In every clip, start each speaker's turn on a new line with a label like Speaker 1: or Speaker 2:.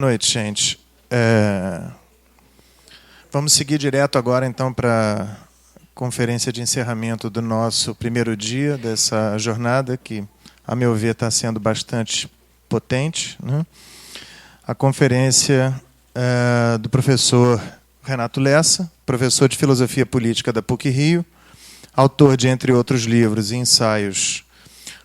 Speaker 1: Boa noite, gente. Vamos seguir direto agora, então, para a conferência de encerramento do nosso primeiro dia dessa jornada, que, a meu ver, está sendo bastante potente, né? A conferência do professor Renato Lessa, professor de Filosofia Política da PUC-Rio, autor de, entre outros livros e ensaios,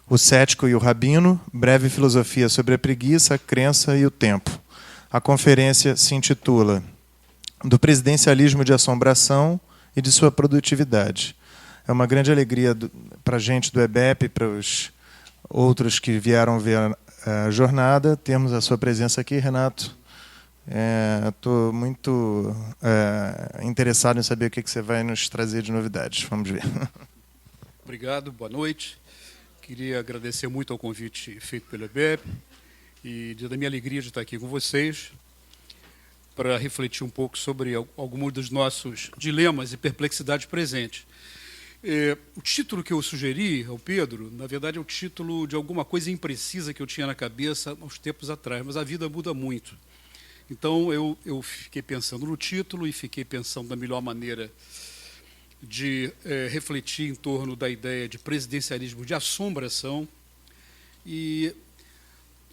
Speaker 1: O Cético e o Rabino, Breve Filosofia sobre a Preguiça, a Crença e o Tempo. A conferência se intitula Do Presidencialismo de Assombração e de Sua Produtividade. É uma grande alegria para a gente do EBEP, para os outros que vieram ver a jornada, termos a sua presença aqui, Renato. Estou muito interessado em saber o que você vai nos trazer de novidades. Vamos ver.
Speaker 2: Obrigado, boa noite. Queria agradecer muito ao convite feito pelo EBEP e da minha alegria de estar aqui com vocês para refletir um pouco sobre alguns dos nossos dilemas e perplexidades presentes. O título que eu sugeri ao Pedro, na verdade, é o título de alguma coisa imprecisa que eu tinha na cabeça há uns tempos atrás, mas a vida muda muito. Então, eu fiquei pensando no título e fiquei pensando na melhor maneira de refletir em torno da ideia de presidencialismo de assombração. E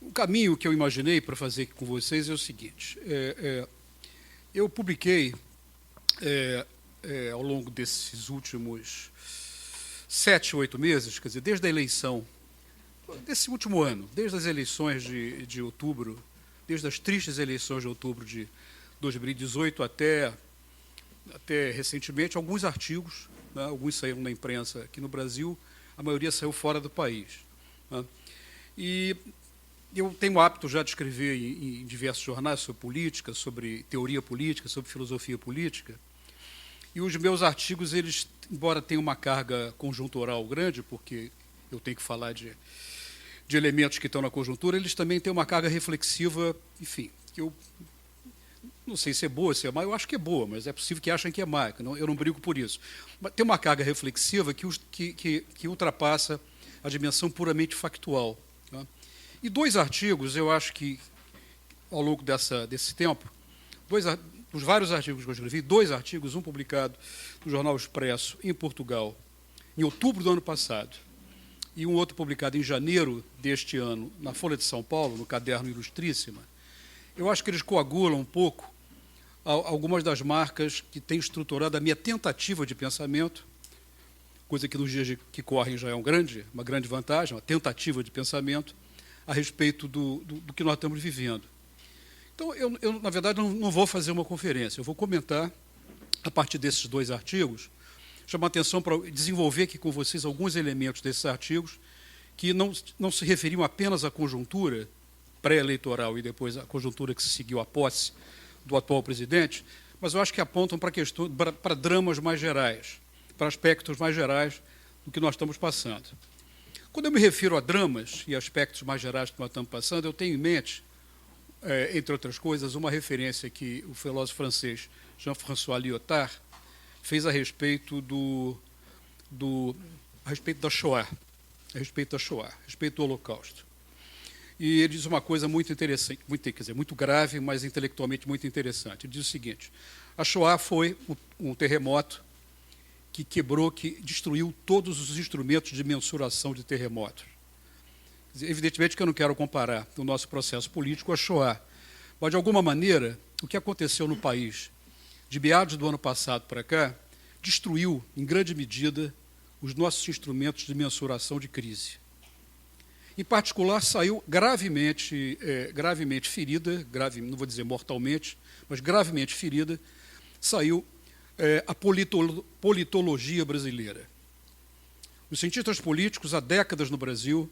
Speaker 2: o caminho que eu imaginei para fazer aqui com vocês é o seguinte. Eu publiquei, ao longo desses últimos 7, 8 meses, quer dizer, desde a eleição, desse último ano, desde as eleições de outubro, desde as tristes eleições de outubro de 2018 até recentemente, alguns artigos, né, alguns saíram na imprensa aqui no Brasil, a maioria saiu fora do país. Né, e eu tenho o hábito já de escrever em diversos jornais sobre política, sobre teoria política, sobre filosofia política, e os meus artigos, eles, embora tenham uma carga conjuntural grande, porque eu tenho que falar de elementos que estão na conjuntura, eles também têm uma carga reflexiva, enfim, que eu não sei se é boa, se é má, eu acho que é boa, mas é possível que achem que é má, eu não brigo por isso. Mas tem uma carga reflexiva que ultrapassa a dimensão puramente factual. Tá? E 2 artigos, eu acho que, ao longo desse tempo, dos vários artigos que eu escrevi, 2 artigos, um publicado no Jornal Expresso, em Portugal, em outubro do ano passado, e um outro publicado em janeiro deste ano, na Folha de São Paulo, no caderno Ilustríssima, eu acho que eles coagulam um pouco algumas das marcas que têm estruturado a minha tentativa de pensamento, coisa que nos dias que correm já é uma grande vantagem, uma tentativa de pensamento a respeito do que nós estamos vivendo. Então, eu na verdade, não vou fazer uma conferência, eu vou comentar, a partir desses 2 artigos, chamar a atenção para desenvolver aqui com vocês alguns elementos desses artigos que não se referiam apenas à conjuntura pré-eleitoral e depois à conjuntura que se seguiu à posse do atual presidente, mas eu acho que apontam para dramas mais gerais, para aspectos mais gerais do que nós estamos passando. Quando eu me refiro a dramas e aspectos mais gerais que nós estamos passando, eu tenho em mente, entre outras coisas, uma referência que o filósofo francês Jean-François Lyotard fez a respeito da Shoah, a respeito do Holocausto. E ele diz uma coisa muito interessante, muito grave, mas intelectualmente muito interessante. Ele diz o seguinte: a Shoah foi um terremoto que destruiu todos os instrumentos de mensuração de terremotos. Evidentemente que eu não quero comparar o nosso processo político à Shoah, mas, de alguma maneira, o que aconteceu no país de meados do ano passado para cá destruiu, em grande medida, os nossos instrumentos de mensuração de crise. Em particular, saiu gravemente ferida, não vou dizer mortalmente, mas gravemente ferida, saiu a politologia brasileira. Os cientistas políticos, há décadas no Brasil,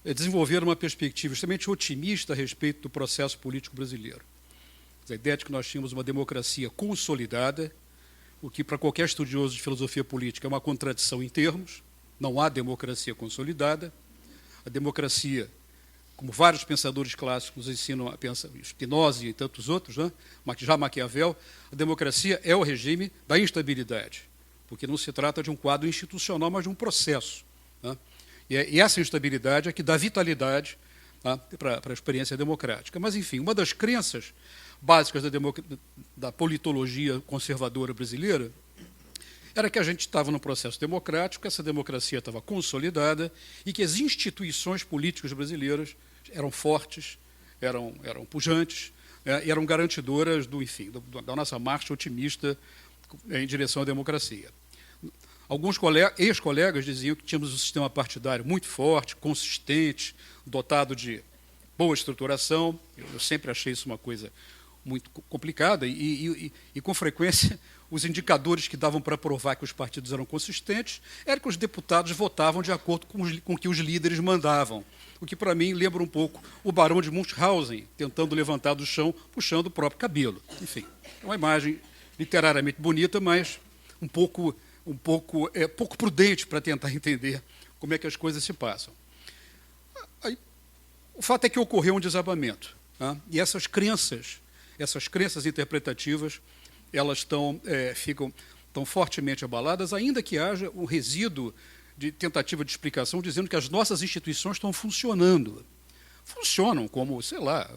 Speaker 2: desenvolveram uma perspectiva extremamente otimista a respeito do processo político brasileiro. A ideia de que nós tínhamos uma democracia consolidada, o que para qualquer estudioso de filosofia política é uma contradição em termos, não há democracia consolidada. A democracia, como vários pensadores clássicos ensinam a pensar, Spinoza e tantos outros, né? Já Maquiavel, a democracia é o regime da instabilidade, porque não se trata de um quadro institucional, mas de um processo. Né? E essa instabilidade é que dá vitalidade para a experiência democrática. Mas, enfim, uma das crenças básicas da politologia conservadora brasileira era que a gente estava num processo democrático, essa democracia estava consolidada e que as instituições políticas brasileiras eram fortes, eram pujantes, e eram garantidoras da nossa marcha otimista em direção à democracia. Alguns ex-colegas diziam que tínhamos um sistema partidário muito forte, consistente, dotado de boa estruturação. Eu sempre achei isso uma coisa muito complicada e com frequência, os indicadores que davam para provar que os partidos eram consistentes eram que os deputados votavam de acordo com o que os líderes mandavam, o que, para mim, lembra um pouco o Barão de Munchausen, tentando levantar do chão, puxando o próprio cabelo. Enfim, é uma imagem literariamente bonita, mas pouco prudente para tentar entender como é que as coisas se passam. Aí, o fato é que ocorreu um desabamento, e essas crenças interpretativas, elas ficam tão fortemente abaladas, ainda que haja um resíduo de tentativa de explicação dizendo que as nossas instituições estão funcionando. Funcionam como, sei lá,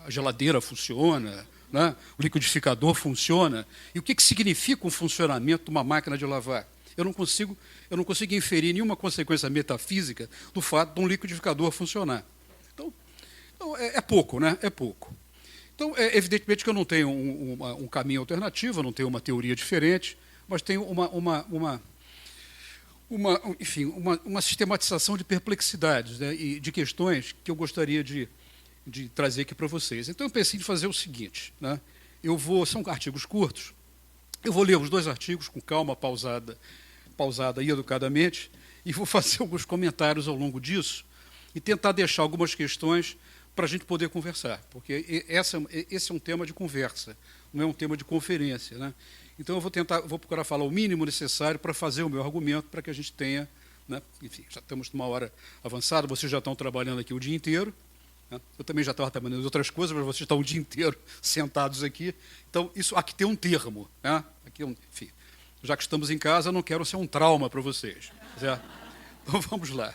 Speaker 2: a geladeira funciona, né? O liquidificador funciona. E o que significa um funcionamento de uma máquina de lavar? Eu não consigo inferir nenhuma consequência metafísica do fato de um liquidificador funcionar. Então é pouco, né? É pouco. Então, evidentemente que eu não tenho um caminho alternativo, eu não tenho uma teoria diferente, mas tenho uma sistematização de perplexidades, né, e de questões que eu gostaria de trazer aqui para vocês. Então, eu pensei em fazer o seguinte, né, são artigos curtos, eu vou ler os 2 artigos com calma, pausada e educadamente, e vou fazer alguns comentários ao longo disso e tentar deixar algumas questões para a gente poder conversar, porque esse é um tema de conversa, não é um tema de conferência, né? Então, eu vou procurar falar o mínimo necessário para fazer o meu argumento, para que a gente tenha, né? Enfim, já estamos numa hora avançada, vocês já estão trabalhando aqui o dia inteiro, né? Eu também já estava trabalhando em outras coisas, mas vocês estão o dia inteiro sentados aqui. Então, aqui tem um termo, né? Enfim, já que estamos em casa, eu não quero ser um trauma para vocês. Certo? Então, vamos lá.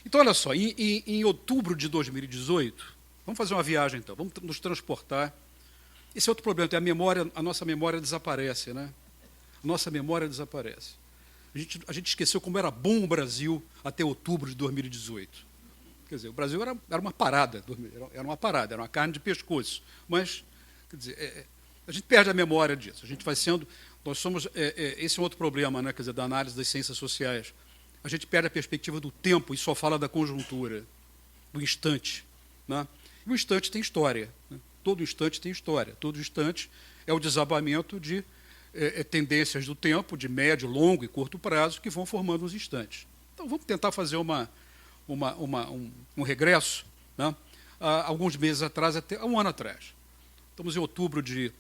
Speaker 2: Então, olha só, em outubro de 2018, vamos fazer uma viagem, então, vamos nos transportar. Esse é outro problema, a nossa memória desaparece, né? A nossa memória desaparece. A gente esqueceu como era bom o Brasil até outubro de 2018. Quer dizer, o Brasil era uma parada, era uma carne de pescoço. Mas, quer dizer, a gente perde a memória disso. A gente vai sendo... esse é um outro problema, né? Quer dizer, da análise das ciências sociais. A gente perde a perspectiva do tempo e só fala da conjuntura, do instante, né? E o instante tem história, né? Todo instante tem história. Todo instante é o desabamento de tendências do tempo, de médio, longo e curto prazo, que vão formando os instantes. Então, vamos tentar fazer um regresso, né? Há alguns meses atrás, até 1 ano atrás. Estamos em outubro de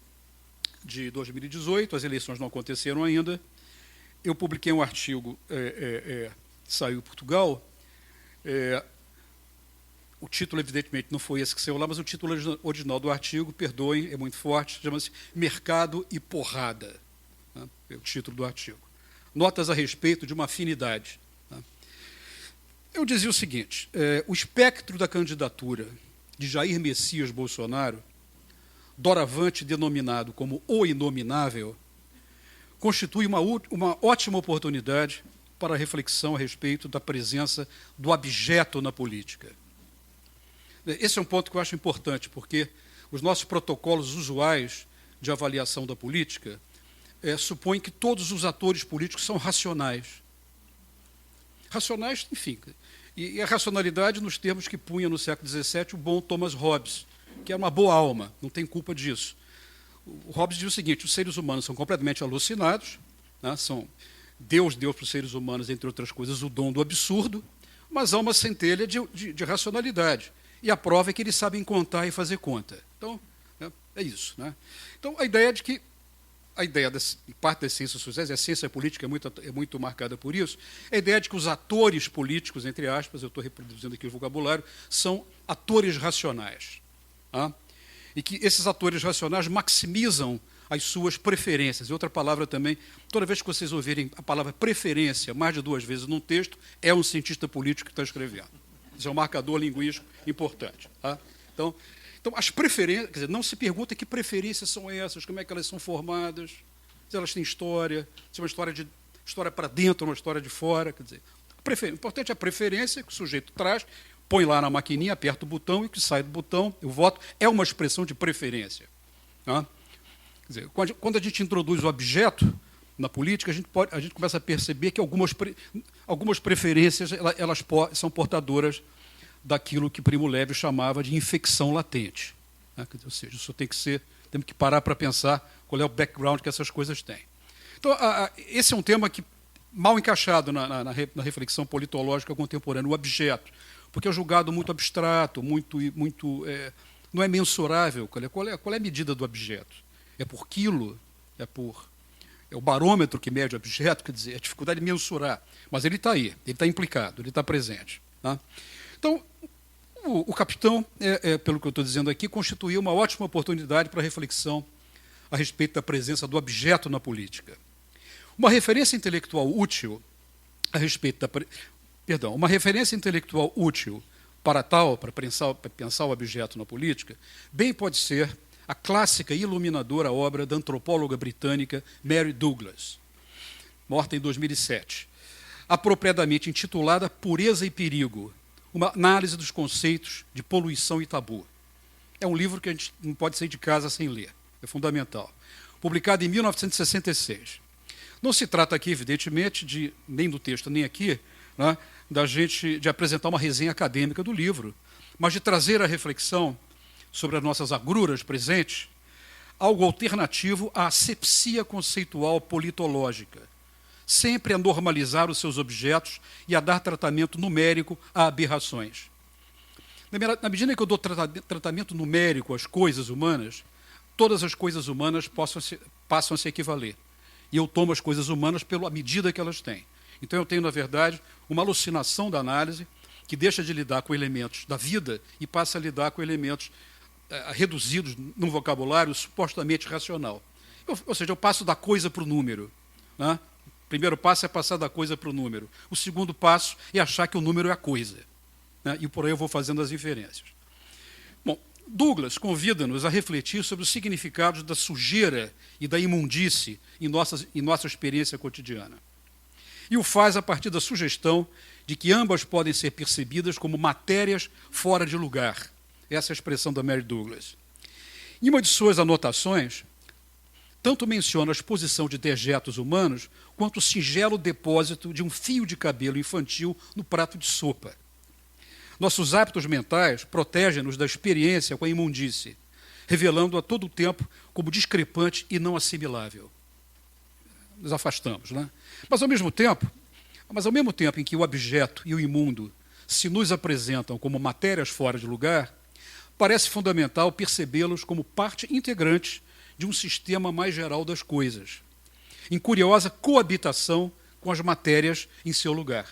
Speaker 2: 2018, as eleições não aconteceram ainda. Eu publiquei um artigo, saiu em Portugal. O título, evidentemente, não foi esse que saiu lá, mas o título original do artigo, perdoem, é muito forte, chama-se Mercado e Porrada. Né? É o título do artigo. Notas a respeito de uma afinidade. Né? Eu dizia o seguinte, o espectro da candidatura de Jair Messias Bolsonaro, doravante denominado como o inominável, constitui uma ótima oportunidade para a reflexão a respeito da presença do abjeto na política. Esse é um ponto que eu acho importante, porque os nossos protocolos usuais de avaliação da política supõem que todos os atores políticos são racionais. Racionais, enfim, e a racionalidade nos termos que punha no século XVII o bom Thomas Hobbes, que era uma boa alma, não tem culpa disso. O Hobbes diz o seguinte, os seres humanos são completamente alucinados, né, Deus deu para os seres humanos, entre outras coisas, o dom do absurdo, mas há uma centelha de racionalidade. E a prova é que eles sabem contar e fazer conta. Então, é isso. Né? Então, a ideia de que, parte das ciências sociais, e a ciência política é muito marcada por isso, a ideia de que os atores políticos, entre aspas, eu estou reproduzindo aqui o vocabulário, são atores racionais. Tá? E que esses atores racionais maximizam as suas preferências. E outra palavra também, toda vez que vocês ouvirem a palavra preferência mais de 2 vezes num texto, é um cientista político que está escrevendo. Isso é um marcador linguístico importante. Tá? Então, as preferências, quer dizer, não se pergunta que preferências são essas, como é que elas são formadas, se elas têm história, se é uma história para dentro, uma história de fora. Quer dizer, o importante é a preferência que o sujeito traz, põe lá na maquininha, aperta o botão e o que sai do botão, o voto, é uma expressão de preferência. Tá? Quer dizer, quando a gente introduz o objeto na política, a gente começa a perceber que algumas preferências elas são portadoras daquilo que Primo Levi chamava de infecção latente. Né? Ou seja, isso temos que parar para pensar qual é o background que essas coisas têm. Então, esse é um tema que mal encaixado na reflexão politológica contemporânea, o objeto, porque é julgado muito abstrato, não é mensurável. Qual é a medida do objeto? É por quilo? É o barômetro que mede o objeto? Quer dizer, é a dificuldade de mensurar. Mas ele está aí, ele está implicado, ele está presente. Tá? Então, o capitão, pelo que eu estou dizendo aqui, constituiu uma ótima oportunidade para reflexão a respeito da presença do objeto na política. Uma referência intelectual útil a respeito uma referência intelectual útil para pensar o objeto na política, bem pode ser a clássica e iluminadora obra da antropóloga britânica Mary Douglas, morta em 2007, apropriadamente intitulada Pureza e Perigo, uma análise dos conceitos de poluição e tabu. É um livro que a gente não pode sair de casa sem ler, é fundamental. Publicado em 1966. Não se trata aqui, evidentemente, nem do texto, nem aqui, né, de apresentar uma resenha acadêmica do livro, mas de trazer a reflexão sobre as nossas agruras presentes, algo alternativo à asepsia conceitual politológica, sempre a normalizar os seus objetos e a dar tratamento numérico a aberrações. Na medida que eu dou tratamento numérico às coisas humanas, todas as coisas humanas passam a se equivaler. E eu tomo as coisas humanas pela medida que elas têm. Então eu tenho, na verdade, uma alucinação da análise que deixa de lidar com elementos da vida e passa a lidar com elementos reduzidos num vocabulário supostamente racional. Ou seja, eu passo da coisa para o número. Né? O primeiro passo é passar da coisa para o número. O segundo passo é achar que o número é a coisa. Né? E por aí eu vou fazendo as inferências. Bom, Douglas convida-nos a refletir sobre os significados da sujeira e da imundície em nossa experiência cotidiana. E o faz a partir da sugestão de que ambas podem ser percebidas como matérias fora de lugar. Essa é a expressão da Mary Douglas. Em uma de suas anotações, tanto menciona a exposição de dejetos humanos, quanto o singelo depósito de um fio de cabelo infantil no prato de sopa. Nossos hábitos mentais protegem-nos da experiência com a imundície, revelando a todo o tempo como discrepante e não assimilável. Nos afastamos, né? Mas ao mesmo tempo em que o objeto e o imundo se nos apresentam como matérias fora de lugar, parece fundamental percebê-los como parte integrante de um sistema mais geral das coisas, em curiosa coabitação com as matérias em seu lugar.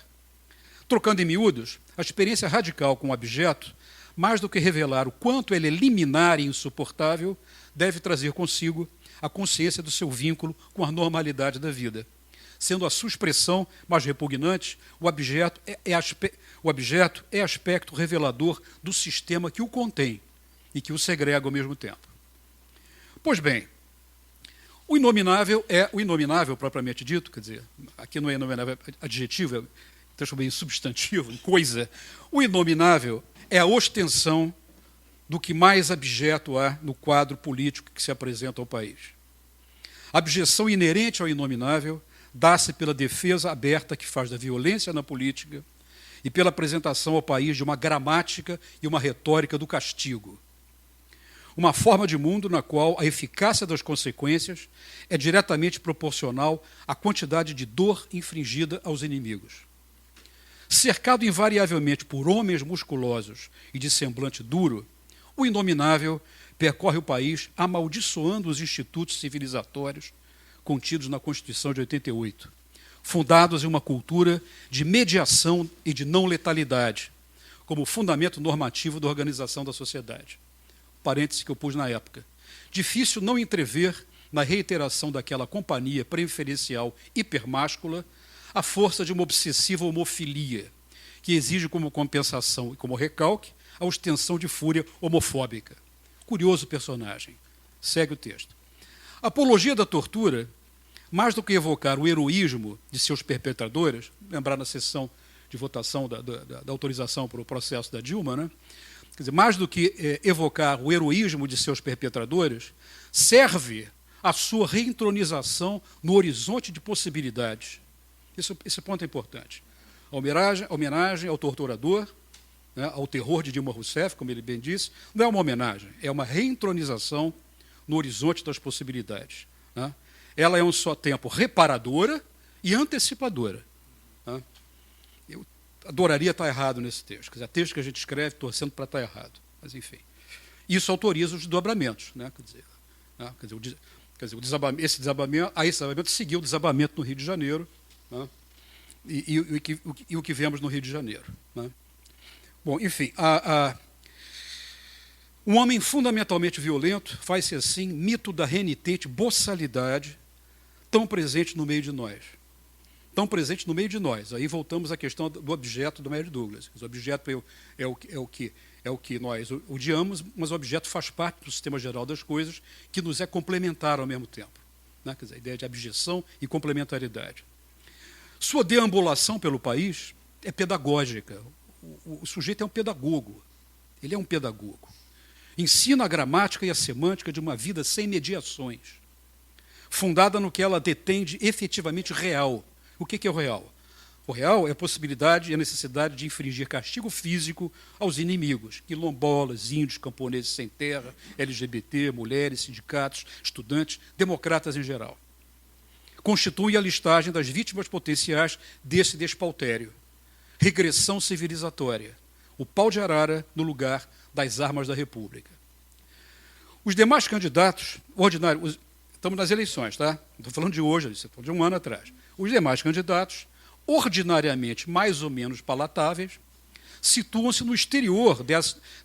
Speaker 2: Trocando em miúdos, a experiência radical com o objeto, mais do que revelar o quanto ele é liminar e insuportável, deve trazer consigo a consciência do seu vínculo com a normalidade da vida. Sendo a sua expressão mais repugnante, o objeto é aspecto revelador do sistema que o contém e que o segrega ao mesmo tempo. Pois bem, o inominável é o inominável propriamente dito, quer dizer, aqui não é inominável, é adjetivo, transformei em substantivo, em coisa. O inominável é a ostensión do que mais abjeto há no quadro político que se apresenta ao país. A abjeção inerente ao inominável dá-se pela defesa aberta que faz da violência na política e pela apresentação ao país de uma gramática e uma retórica do castigo. Uma forma de mundo na qual a eficácia das consequências é diretamente proporcional à quantidade de dor infligida aos inimigos. Cercado invariavelmente por homens musculosos e de semblante duro, o inominável percorre o país amaldiçoando os institutos civilizatórios contidos na Constituição de 88, fundados em uma cultura de mediação e de não letalidade, como fundamento normativo da organização da sociedade. Parêntese que eu pus na época. Difícil não entrever na reiteração daquela companhia preferencial hipermáscula a força de uma obsessiva homofilia, que exige como compensação e como recalque a ostentação de fúria homofóbica. Curioso personagem. Segue o texto. A apologia da tortura, mais do que evocar o heroísmo de seus perpetradores, lembrar na sessão de votação da autorização para o processo da Dilma, né? Quer dizer, mais do que evocar o heroísmo de seus perpetradores, serve à sua reentronização no horizonte de possibilidades. Esse ponto é importante. A homenagem ao torturador, né, ao terror de Dilma Rousseff, como ele bem disse, não é uma homenagem, é uma reentronização no horizonte das possibilidades. Né? Ela é um só tempo reparadora e antecipadora. Né? Eu adoraria estar errado nesse texto. Quer dizer, texto que a gente escreve torcendo para estar errado. Mas, enfim. Isso autoriza os desdobramentos. Né? Esse desabamento seguiu o desabamento no Rio de Janeiro, né? e o que vemos no Rio de Janeiro. Né? Bom, enfim, um homem fundamentalmente violento faz-se assim mito da renitente boçalidade tão presente no meio de nós. Tão presente no meio de nós. Aí voltamos à questão do objeto do Mary Douglas. O objeto é o que nós odiamos, mas o objeto faz parte do sistema geral das coisas que nos é complementar ao mesmo tempo. Né? Quer dizer, a ideia de abjeção e complementaridade. Sua deambulação pelo país é pedagógica. O sujeito é um pedagogo. Ele é um pedagogo. Ensina a gramática e a semântica de uma vida sem mediações, fundada no que ela detém de efetivamente real. O que é o real? O real é a possibilidade e a necessidade de infligir castigo físico aos inimigos, quilombolas, índios, camponeses sem terra, LGBT, mulheres, sindicatos, estudantes, democratas em geral. Constitui a listagem das vítimas potenciais desse despautério. Regressão civilizatória. O pau de arara no lugar das armas da República. Os demais candidatos ordinários, estamos nas eleições, tá? Não estou falando de hoje, estou de um ano atrás. Os demais candidatos, ordinariamente mais ou menos palatáveis, situam-se no exterior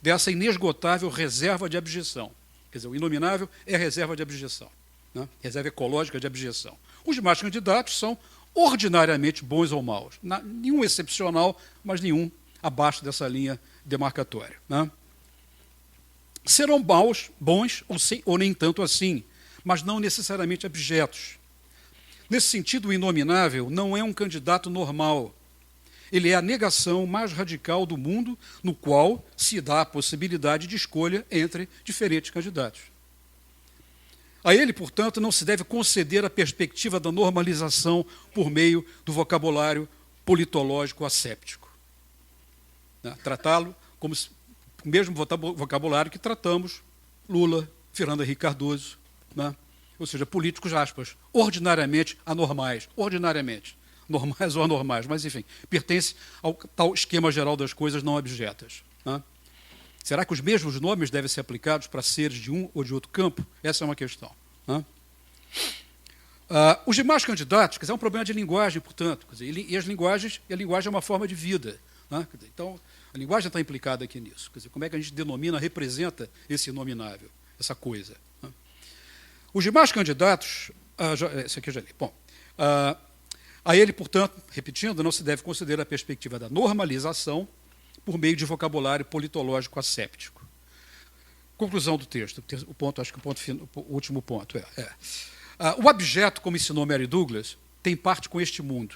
Speaker 2: dessa inesgotável reserva de abjeção. Quer dizer, o inominável é a reserva de abjeção, né? Reserva ecológica de abjeção. Os demais candidatos são ordinariamente bons ou maus. Nenhum excepcional, mas nenhum abaixo dessa linha demarcatória. Né? Serão maus, bons ou nem tanto assim, mas não necessariamente abjetos. Nesse sentido, o inominável não é um candidato normal. Ele é a negação mais radical do mundo no qual se dá a possibilidade de escolha entre diferentes candidatos. A ele, portanto, não se deve conceder a perspectiva da normalização por meio do vocabulário politológico asséptico. Né? Tratá-lo como o mesmo vocabulário que tratamos Lula, Fernando Henrique Cardoso, né? Ou seja, políticos, aspas, ordinariamente anormais, ordinariamente, normais ou anormais, mas, enfim, pertence ao tal esquema geral das coisas não abjetas. Né? Será que os mesmos nomes devem ser aplicados para seres de um ou de outro campo? Essa é uma questão. Né? Os demais candidatos, quer dizer, é um problema de linguagem, portanto, quer dizer, e a linguagem é uma forma de vida. Né? Quer dizer, então, a linguagem está implicada aqui nisso. Quer dizer, como é que a gente denomina, representa esse inominável, essa coisa. Né? Os demais candidatos, esse aqui eu já li. Bom, a ele, portanto, repetindo, não se deve considerar a perspectiva da normalização por meio de vocabulário politológico asséptico. Conclusão do texto, o ponto, acho que o último ponto o abjeto, como ensinou Mary Douglas, tem parte com este mundo.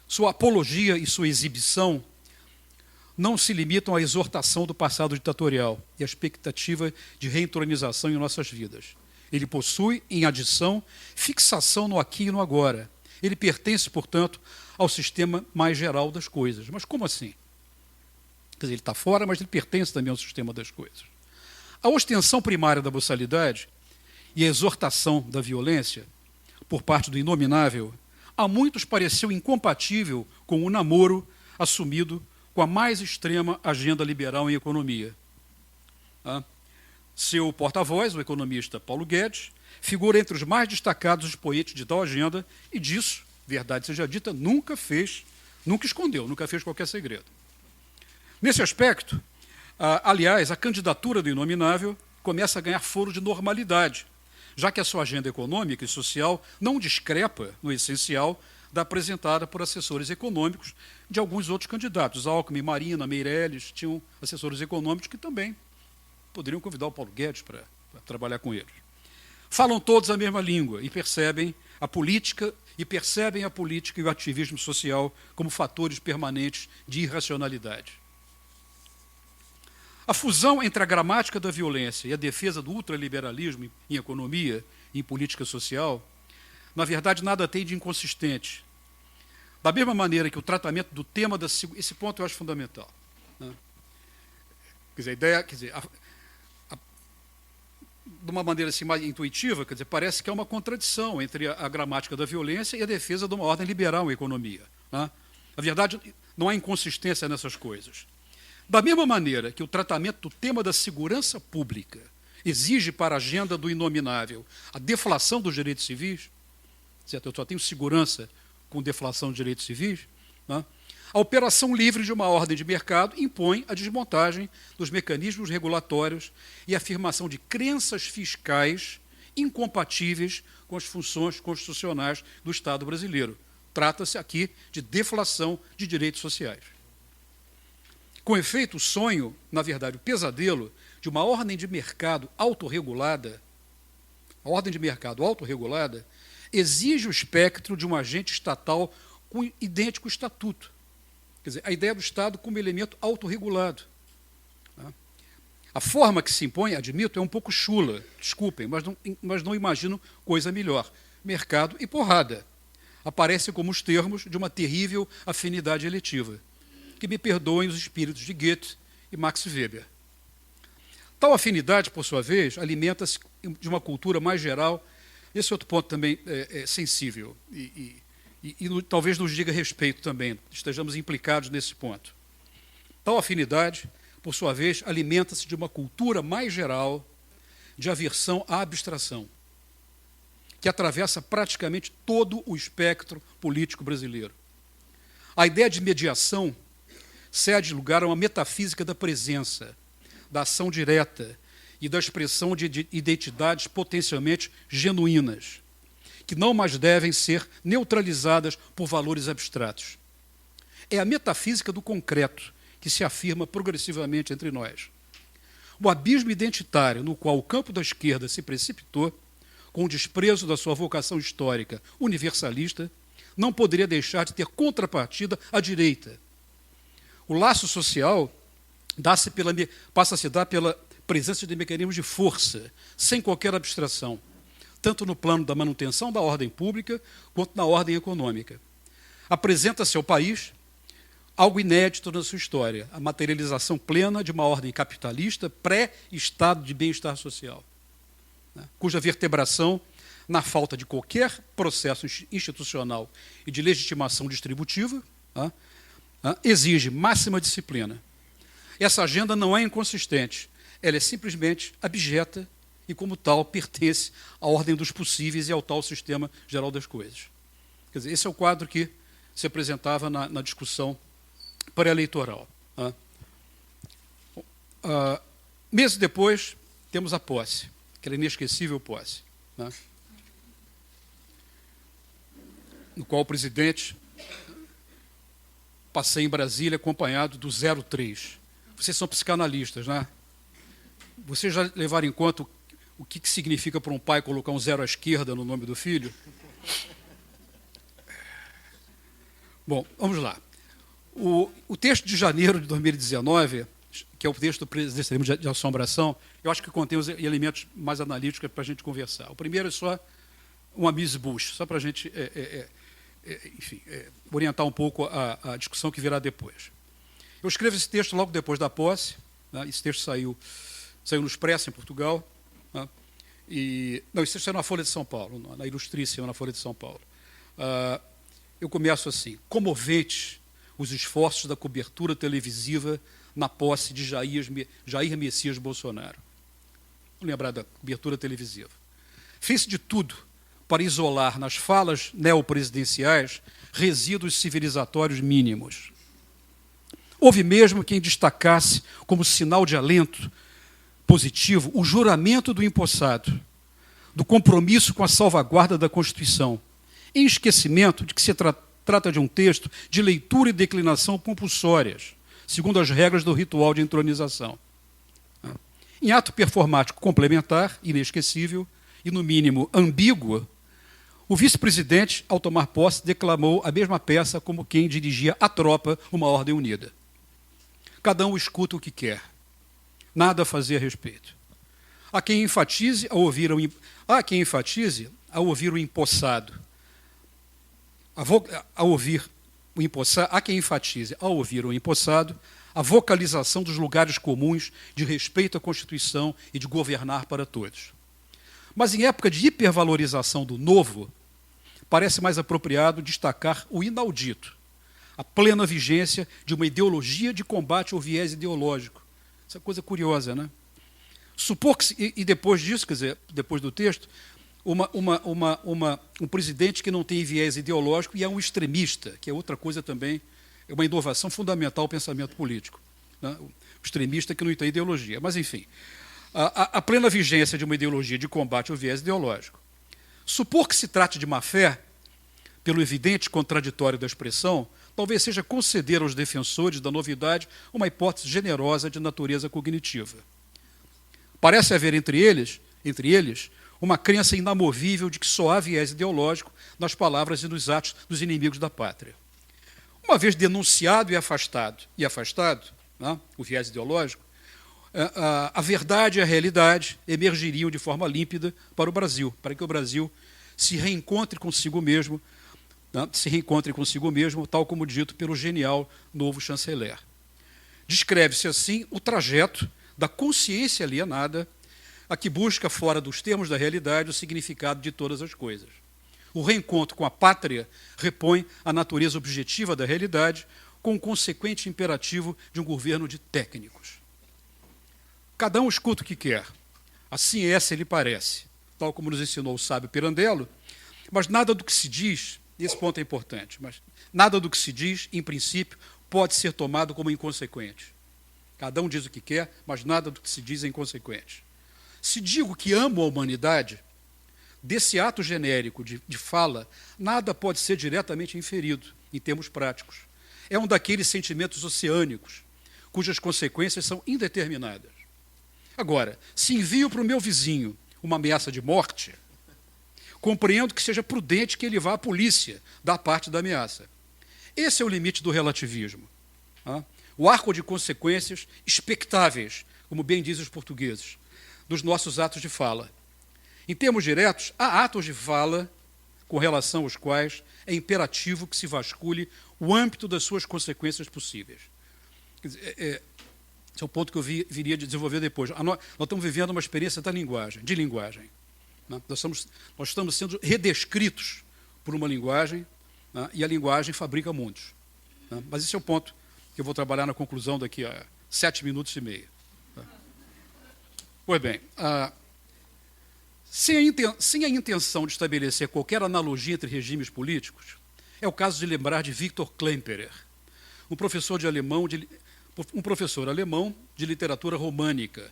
Speaker 2: Sua apologia e sua exibição não se limitam à exortação do passado ditatorial e à expectativa de reentronização em nossas vidas. Ele possui, em adição, fixação no aqui e no agora. Ele pertence, portanto, ao sistema mais geral das coisas. Mas como assim? Quer dizer, ele está fora, mas ele pertence também ao sistema das coisas. A ostensión primária da boçalidade e a exortação da violência, por parte do inominável, a muitos pareceu incompatível com o namoro assumido com a mais extrema agenda liberal em economia. Seu porta-voz, o economista Paulo Guedes, figura entre os mais destacados expoentes de tal agenda e disso, verdade seja dita, nunca escondeu, nunca fez qualquer segredo. Nesse aspecto, aliás, a candidatura do inominável começa a ganhar foro de normalidade, já que a sua agenda econômica e social não discrepa, no essencial, da apresentada por assessores econômicos de alguns outros candidatos. Alckmin, Marina, Meirelles tinham assessores econômicos que também poderiam convidar o Paulo Guedes para trabalhar com eles. Falam todos a mesma língua e percebem a política e o ativismo social como fatores permanentes de irracionalidade. A fusão entre a gramática da violência e a defesa do ultraliberalismo em economia e em política social, na verdade, nada tem de inconsistente. Da mesma maneira que o tratamento do tema da segurança... Esse ponto eu acho fundamental. Né? Quer dizer, a ideia... de uma maneira assim, mais intuitiva, quer dizer, parece que é uma contradição entre a gramática da violência e a defesa de uma ordem liberal em economia. Né? Na verdade, não há inconsistência nessas coisas. Da mesma maneira que o tratamento do tema da segurança pública exige para a agenda do inominável a deflação dos direitos civis, certo? Eu só tenho segurança com deflação de direitos civis, né? A operação livre de uma ordem de mercado impõe a desmontagem dos mecanismos regulatórios e a afirmação de crenças fiscais incompatíveis com as funções constitucionais do Estado brasileiro. Trata-se aqui de deflação de direitos sociais. Com efeito, o sonho, na verdade, o pesadelo de uma ordem de mercado autorregulada, a ordem de mercado autorregulada exige o espectro de um agente estatal com idêntico estatuto. Quer dizer, a ideia do Estado como elemento autorregulado. A forma que se impõe, admito, é um pouco chula, desculpem, mas não imagino coisa melhor. Mercado e porrada aparecem como os termos de uma terrível afinidade eletiva. Que me perdoem os espíritos de Goethe e Max Weber. Tal afinidade, por sua vez, alimenta-se de uma cultura mais geral. Esse outro ponto também é sensível e talvez nos diga respeito também, estejamos implicados nesse ponto. Tal afinidade, por sua vez, alimenta-se de uma cultura mais geral de aversão à abstração, que atravessa praticamente todo o espectro político brasileiro. A ideia de mediação cede lugar a uma metafísica da presença, da ação direta e da expressão de identidades potencialmente genuínas, que não mais devem ser neutralizadas por valores abstratos. É a metafísica do concreto que se afirma progressivamente entre nós. O abismo identitário no qual o campo da esquerda se precipitou, com o desprezo da sua vocação histórica universalista, não poderia deixar de ter contrapartida à direita. O laço social passa a se dar pela presença de mecanismos de força, sem qualquer abstração, tanto no plano da manutenção da ordem pública, quanto na ordem econômica. Apresenta-se ao país algo inédito na sua história, a materialização plena de uma ordem capitalista pré-estado de bem-estar social, né, cuja vertebração, na falta de qualquer processo institucional e de legitimação distributiva, exige máxima disciplina. Essa agenda não é inconsistente, ela é simplesmente abjeta e, como tal, pertence à ordem dos possíveis e ao tal sistema geral das coisas. Quer dizer, esse é o quadro que se apresentava na discussão pré-eleitoral. Meses depois, temos a posse, aquela inesquecível posse, né, no qual o presidente passei em Brasília acompanhado do 03. Vocês são psicanalistas, né? Vocês já levaram em conta o que significa para um pai colocar um 0 à esquerda no nome do filho? Bom, vamos lá. O texto de janeiro de 2019, que é o texto do presidencialismo de assombração, eu acho que contém os elementos mais analíticos para a gente conversar. O primeiro é só um amuse-bouche, só para a gente, orientar um pouco a discussão que virá depois. Eu escrevo esse texto logo depois da posse, né? Esse texto saiu no Expresso, em Portugal, né? Esse texto saiu na Folha de São Paulo, na Ilustríssima, na Folha de São Paulo. Eu começo assim: comoventes os esforços da cobertura televisiva na posse de Jair Messias Bolsonaro. Vamos lembrar da cobertura televisiva. Fez de tudo para isolar nas falas neopresidenciais resíduos civilizatórios mínimos. Houve mesmo quem destacasse como sinal de alento positivo o juramento do empossado, do compromisso com a salvaguarda da Constituição em esquecimento de que se trata de um texto de leitura e declinação compulsórias, segundo as regras do ritual de entronização. Em ato performático complementar, inesquecível e, no mínimo, ambíguo, o vice-presidente, ao tomar posse, declamou a mesma peça como quem dirigia à tropa uma ordem unida. Cada um escuta o que quer. Nada a fazer a respeito. Há quem enfatize ao ouvir o empossado. Há quem enfatize ao ouvir o empossado a vocalização dos lugares comuns de respeito à Constituição e de governar para todos. Mas em época de hipervalorização do novo, parece mais apropriado destacar o inaudito, a plena vigência de uma ideologia de combate ao viés ideológico. Essa coisa curiosa, né? Supor que, e depois disso, quer dizer, depois do texto, um presidente que não tem viés ideológico e é um extremista, que é outra coisa também, é uma inovação fundamental ao pensamento político. Né? O extremista que não tem ideologia. Mas, enfim, a plena vigência de uma ideologia de combate ao viés ideológico. Supor que se trate de má-fé, pelo evidente contraditório da expressão, talvez seja conceder aos defensores da novidade uma hipótese generosa de natureza cognitiva. Parece haver entre eles, uma crença inamovível de que só há viés ideológico nas palavras e nos atos dos inimigos da pátria. Uma vez denunciado e afastado, né, o viés ideológico, a verdade e a realidade emergiriam de forma límpida para o Brasil, para que o Brasil se reencontre consigo mesmo, né, tal como dito pelo genial novo chanceler. Descreve-se assim o trajeto da consciência alienada a que busca, fora dos termos da realidade, o significado de todas as coisas. O reencontro com a pátria repõe a natureza objetiva da realidade com o consequente imperativo de um governo de técnicos. Cada um escuta o que quer. Assim lhe parece, tal como nos ensinou o sábio Pirandello, mas nada do que se diz, esse ponto é importante, mas nada do que se diz, em princípio, pode ser tomado como inconsequente. Cada um diz o que quer, mas nada do que se diz é inconsequente. Se digo que amo a humanidade, desse ato genérico de fala, nada pode ser diretamente inferido, em termos práticos. É um daqueles sentimentos oceânicos, cujas consequências são indeterminadas. Agora, se envio para o meu vizinho uma ameaça de morte, compreendo que seja prudente que ele vá à polícia dar parte da ameaça. Esse é o limite do relativismo. O arco de consequências expectáveis, como bem dizem os portugueses, dos nossos atos de fala. Em termos diretos, há atos de fala com relação aos quais é imperativo que se vasculhe o âmbito das suas consequências possíveis. Quer dizer, esse é o ponto que eu viria a desenvolver depois. Nós estamos vivendo uma experiência de linguagem. Né? Nós estamos sendo redescritos por uma linguagem, né? E a linguagem fabrica mundos. Né? Mas esse é o ponto que eu vou trabalhar na conclusão daqui a 7 minutos e meio. Tá? Pois bem, sem a intenção de estabelecer qualquer analogia entre regimes políticos, é o caso de lembrar de Victor Klemperer, um professor alemão de literatura românica.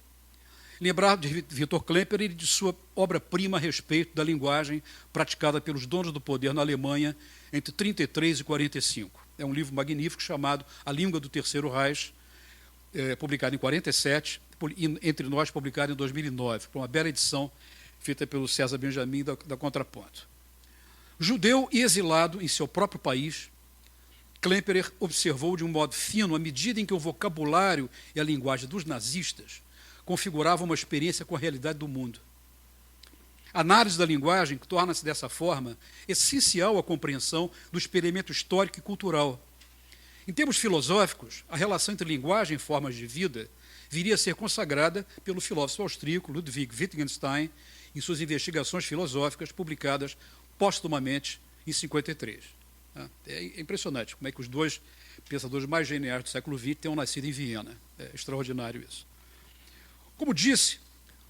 Speaker 2: Lembrar de Victor Klemperer e de sua obra-prima a respeito da linguagem praticada pelos donos do poder na Alemanha entre 33 e 45. É um livro magnífico chamado A Língua do Terceiro Reich, publicado em 47, entre nós, publicado em 2009, por uma bela edição feita pelo César Benjamin da Contraponto. Judeu e exilado em seu próprio país, Klemperer observou de um modo fino a medida em que o vocabulário e a linguagem dos nazistas configuravam uma experiência com a realidade do mundo. A análise da linguagem torna-se, dessa forma, essencial à compreensão do experimento histórico e cultural. Em termos filosóficos, a relação entre linguagem e formas de vida viria a ser consagrada pelo filósofo austríaco Ludwig Wittgenstein em suas investigações filosóficas publicadas póstumamente em 53. É impressionante como é que os dois pensadores mais geniais do século XX tenham nascido em Viena. É extraordinário isso. Como disse,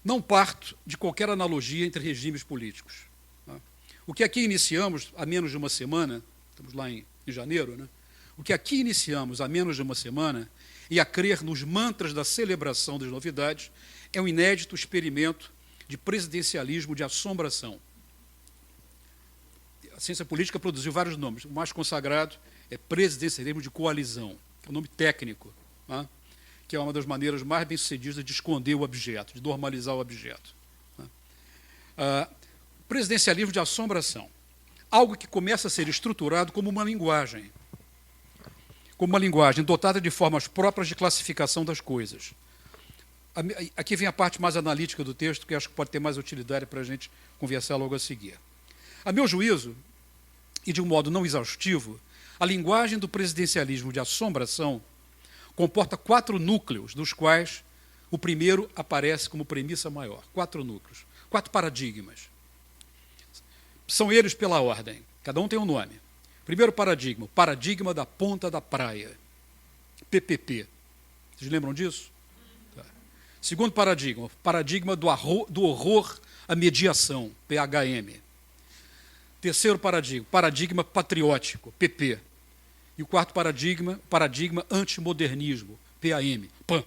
Speaker 2: não parto de qualquer analogia entre regimes políticos. O que aqui iniciamos há menos de uma semana, estamos lá em janeiro, né? O que aqui iniciamos há menos de uma semana, e a crer nos mantras da celebração das novidades, é um inédito experimento de presidencialismo de assombração. a ciência política produziu vários nomes. O mais consagrado é presidencialismo de coalizão, é um nome técnico, né? Que é uma das maneiras mais bem-sucedidas de esconder o objeto, de normalizar o objeto. Né? Presidencialismo de assombração, algo que começa a ser estruturado como uma linguagem dotada de formas próprias de classificação das coisas. Aqui vem a parte mais analítica do texto, que acho que pode ter mais utilidade para a gente conversar logo a seguir. A meu juízo, e de um modo não exaustivo, a linguagem do presidencialismo de assombração comporta 4 núcleos, dos quais o primeiro aparece como premissa maior. 4 núcleos, 4 paradigmas. São eles pela ordem, cada um tem um nome. Primeiro paradigma, o paradigma da ponta da praia, PPP. Vocês lembram disso? Tá. Segundo paradigma, paradigma do horror à mediação, PHM. Terceiro paradigma, paradigma patriótico, PP. E o quarto paradigma, paradigma antimodernismo, PAM.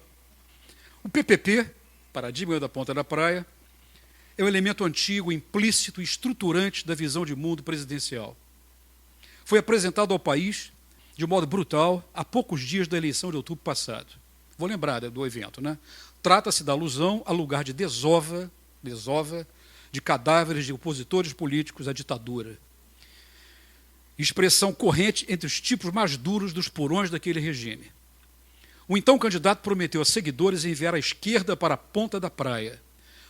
Speaker 2: O PPP, paradigma da ponta da praia, é um elemento antigo, implícito e estruturante da visão de mundo presidencial. Foi apresentado ao país de modo brutal há poucos dias da eleição de outubro passado. Vou lembrar do evento, né? Trata-se da alusão a lugar de desova de cadáveres de opositores políticos à ditadura. Expressão corrente entre os tipos mais duros dos porões daquele regime. O então candidato prometeu a seguidores enviar a esquerda para a ponta da praia,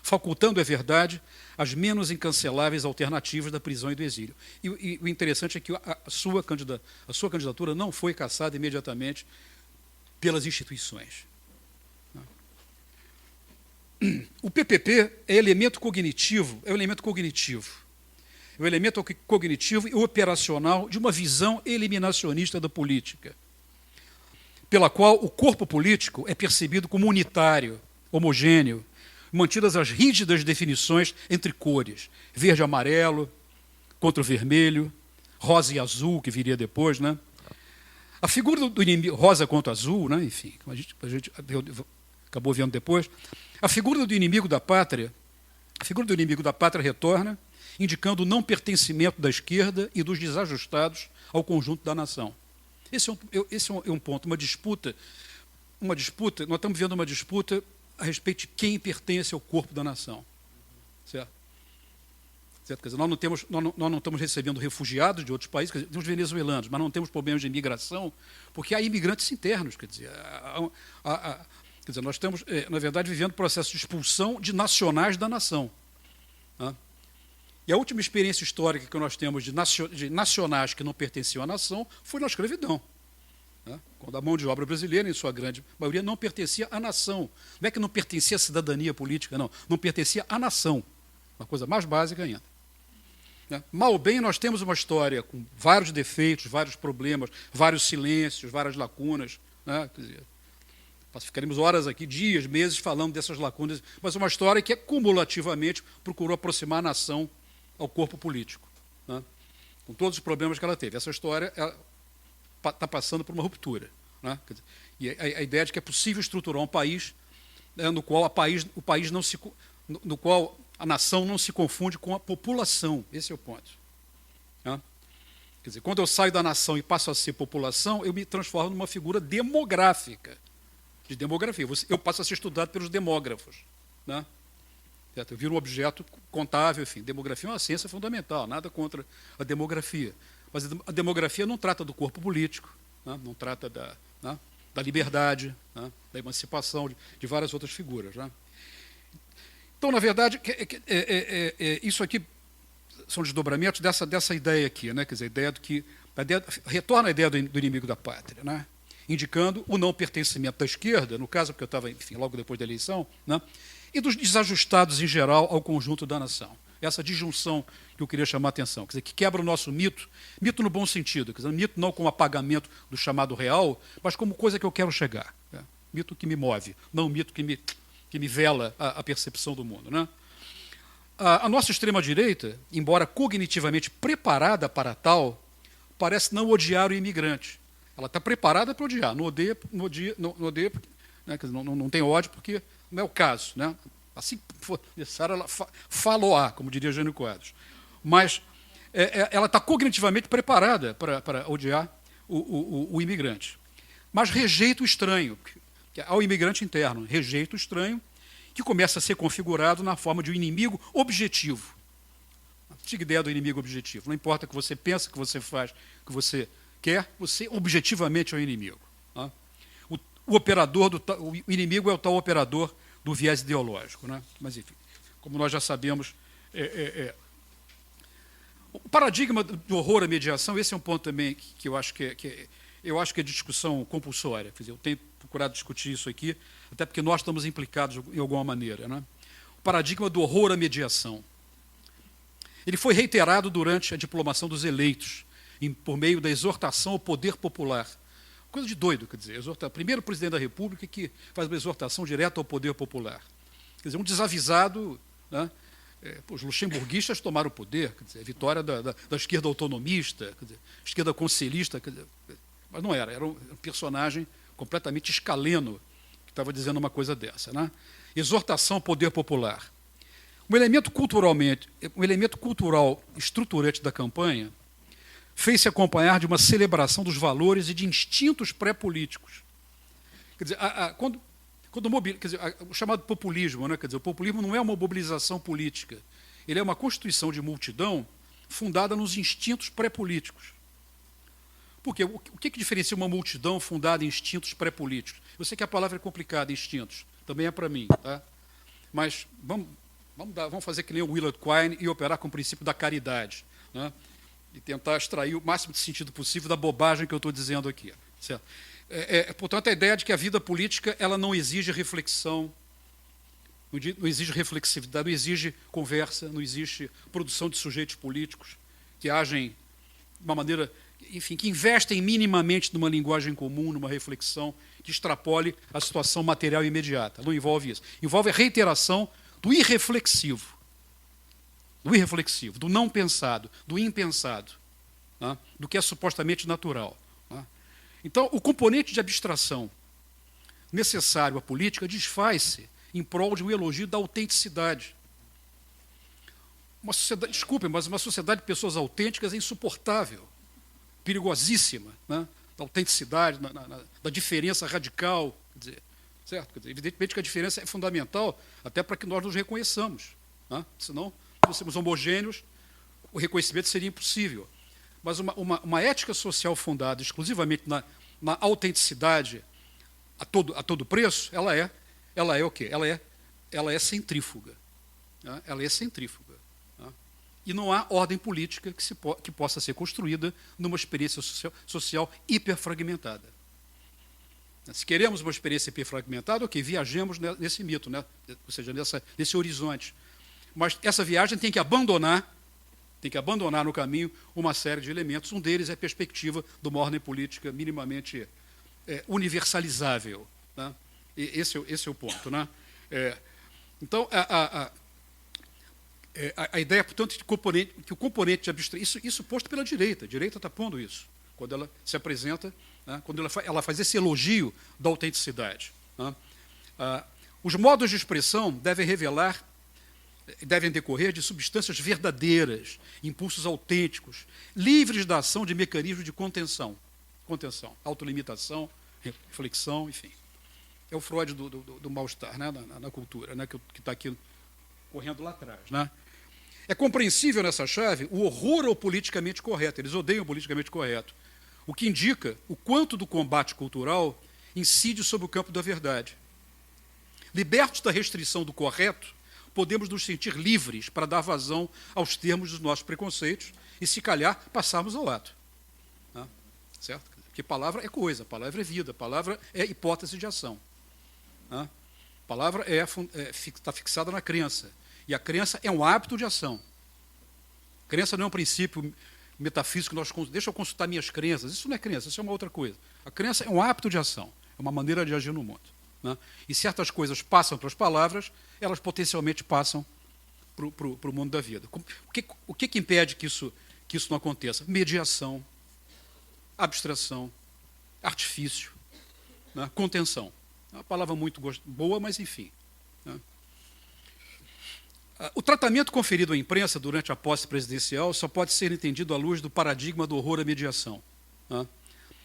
Speaker 2: facultando, é verdade, as menos incanceláveis alternativas da prisão e do exílio. E o interessante é que a sua candidatura não foi cassada imediatamente pelas instituições. O PPP é elemento cognitivo e operacional de uma visão eliminacionista da política, pela qual o corpo político é percebido como unitário, homogêneo, mantidas as rígidas definições entre cores, verde e amarelo, contra o vermelho, rosa e azul, que viria depois, né? A figura do inimigo, rosa contra azul, né? Enfim, a gente acabou vendo depois, a figura do inimigo da pátria retorna, indicando o não pertencimento da esquerda e dos desajustados ao conjunto da nação. Esse é um ponto, nós estamos vendo uma disputa a respeito de quem pertence ao corpo da nação. Certo? Quer dizer, nós não estamos recebendo refugiados de outros países, quer dizer, temos venezuelanos, mas não temos problemas de imigração, porque há imigrantes internos, quer dizer, nós estamos, na verdade, vivendo processo de expulsão de nacionais da nação. Né? E a última experiência histórica que nós temos de nacionais que não pertenciam à nação foi na escravidão. Né? Quando a mão de obra brasileira, em sua grande maioria, não pertencia à nação. Não é que não pertencia à cidadania política, não pertencia à nação. Uma coisa mais básica ainda. Né? Mal ou bem, nós temos uma história com vários defeitos, vários problemas, vários silêncios, várias lacunas. Né? Quer dizer, ficaremos horas aqui, dias, meses, falando dessas lacunas, mas uma história que cumulativamente procurou aproximar a nação ao corpo político, né? Com todos os problemas que ela teve. Essa história está passando por uma ruptura. Né? Quer dizer, e a ideia de que é possível estruturar um país, né, no qual no qual a nação não se confunde com a população. Esse é o ponto. Né? Quer dizer, quando eu saio da nação e passo a ser população, eu me transformo numa figura demográfica. De demografia. Eu passo a ser estudado pelos demógrafos. Né? Eu viro um objeto contável, enfim. Demografia é uma ciência fundamental, nada contra a demografia. Mas a demografia não trata do corpo político, né? Não trata da liberdade, né? Da emancipação, de várias outras figuras. Né? Então, na verdade, isso aqui são desdobramentos dessa ideia aqui, né? Quer dizer, retorna a ideia do inimigo da pátria, né? Indicando o não pertencimento da esquerda, no caso, porque eu estava, enfim, logo depois da eleição, né? E dos desajustados em geral ao conjunto da nação. Essa disjunção que eu queria chamar a atenção, quer dizer, que quebra o nosso mito no bom sentido, quer dizer, mito não como apagamento do chamado real, mas como coisa que eu quero chegar. Né? Mito que me move, não mito que me vela a percepção do mundo. Né? A nossa extrema-direita, embora cognitivamente preparada para tal, parece não odiar o imigrante. Ela está preparada para odiar, não odeia, né? Quer dizer, não tem ódio, porque não é o caso. Né? Assim que for necessário, ela falou como diria Jânio Quadros. Mas ela está cognitivamente preparada para odiar o imigrante. Mas rejeita o estranho, ao imigrante interno, rejeita o estranho, que começa a ser configurado na forma de um inimigo objetivo. A antiga ideia do inimigo objetivo. Não importa o que você pensa, o que você faz, o que você quer, você objetivamente é o inimigo. Tá? O inimigo é o tal operador do viés ideológico. Né? Mas, enfim, como nós já sabemos, o paradigma do horror à mediação, esse é um ponto também que eu acho que é discussão compulsória. Quer dizer, eu tenho procurado discutir isso aqui, até porque nós estamos implicados em alguma maneira. Né? O paradigma do horror à mediação. Ele foi reiterado durante a diplomação dos eleitos, por meio da exortação ao poder popular. Coisa de doido, quer dizer, primeiro presidente da República que faz uma exortação direta ao poder popular. Quer dizer, um desavisado, né? Os luxemburguistas tomaram o poder, quer dizer, a vitória da esquerda autonomista, quer dizer, esquerda conselhista, quer dizer, mas não era um personagem completamente escaleno que estava dizendo uma coisa dessa. Né? Exortação ao poder popular. Um elemento cultural estruturante da campanha fez-se acompanhar de uma celebração dos valores e de instintos pré-políticos. Quer dizer, o chamado populismo, né? Quer dizer, o populismo não é uma mobilização política, ele é uma constituição de multidão fundada nos instintos pré-políticos. Porque o que diferencia uma multidão fundada em instintos pré-políticos? Eu sei que a palavra é complicada, instintos, também é para mim, tá? Mas vamos fazer que nem o Willard Quine e operar com o princípio da caridade, né? E tentar extrair o máximo de sentido possível da bobagem que eu estou dizendo aqui. Certo? Portanto, a ideia de que a vida política ela não exige reflexão, não exige reflexividade, não exige conversa, não exige produção de sujeitos políticos que agem de uma maneira, enfim, que investem minimamente numa linguagem comum, numa reflexão que extrapole a situação material imediata. Não envolve isso. Envolve a reiteração do irreflexivo, do não pensado, do impensado, né? Do que é supostamente natural. Né? Então, o componente de abstração necessário à política desfaz-se em prol de um elogio da autenticidade. Desculpem, mas uma sociedade de pessoas autênticas é insuportável, perigosíssima, né? Da autenticidade, da diferença radical. Quer dizer, certo? Quer dizer, evidentemente que a diferença é fundamental até para que nós nos reconheçamos. Né? Senão, se nós somos homogêneos, o reconhecimento seria impossível. Mas uma ética social fundada exclusivamente na autenticidade a todo preço, ela é o quê? Ela é centrífuga. Né? Ela é centrífuga. Né? E não há ordem política que possa ser construída numa experiência social hiperfragmentada. Se queremos uma experiência hiperfragmentada, ok, viajemos nesse mito, né? Ou seja, nesse horizonte. Mas essa viagem tem que abandonar no caminho uma série de elementos. Um deles é a perspectiva de uma ordem política minimamente universalizável. Né? Esse é o ponto. Né? Então, a ideia, portanto, que o componente de abstração... Isso posto pela direita. A direita está pondo isso, quando ela se apresenta, né? Quando ela faz esse elogio da autenticidade. Né? Os modos de expressão devem decorrer de substâncias verdadeiras, impulsos autênticos, livres da ação de mecanismos de contenção, autolimitação, reflexão, enfim. É o Freud do mal-estar, né, na cultura, né, que está aqui correndo lá atrás. Né? É compreensível nessa chave o horror ao politicamente correto, eles odeiam o politicamente correto, o que indica o quanto do combate cultural incide sobre o campo da verdade. Libertos da restrição do correto, podemos nos sentir livres para dar vazão aos termos dos nossos preconceitos e, se calhar, passarmos ao ato. Né? Certo? Porque palavra é coisa, palavra é vida, palavra é hipótese de ação. Né? Palavra está fixada na crença. E a crença é um hábito de ação. Crença não é um princípio metafísico. Deixa eu consultar minhas crenças. Isso não é crença, isso é uma outra coisa. A crença é um hábito de ação, é uma maneira de agir no mundo. Né? E certas coisas passam para as palavras, elas potencialmente passam para o mundo da vida. O que impede que isso não aconteça? Mediação, abstração, artifício, né? Contenção. É uma palavra muito boa, mas enfim. Né? O tratamento conferido à imprensa durante a posse presidencial só pode ser entendido à luz do paradigma do horror à mediação, né?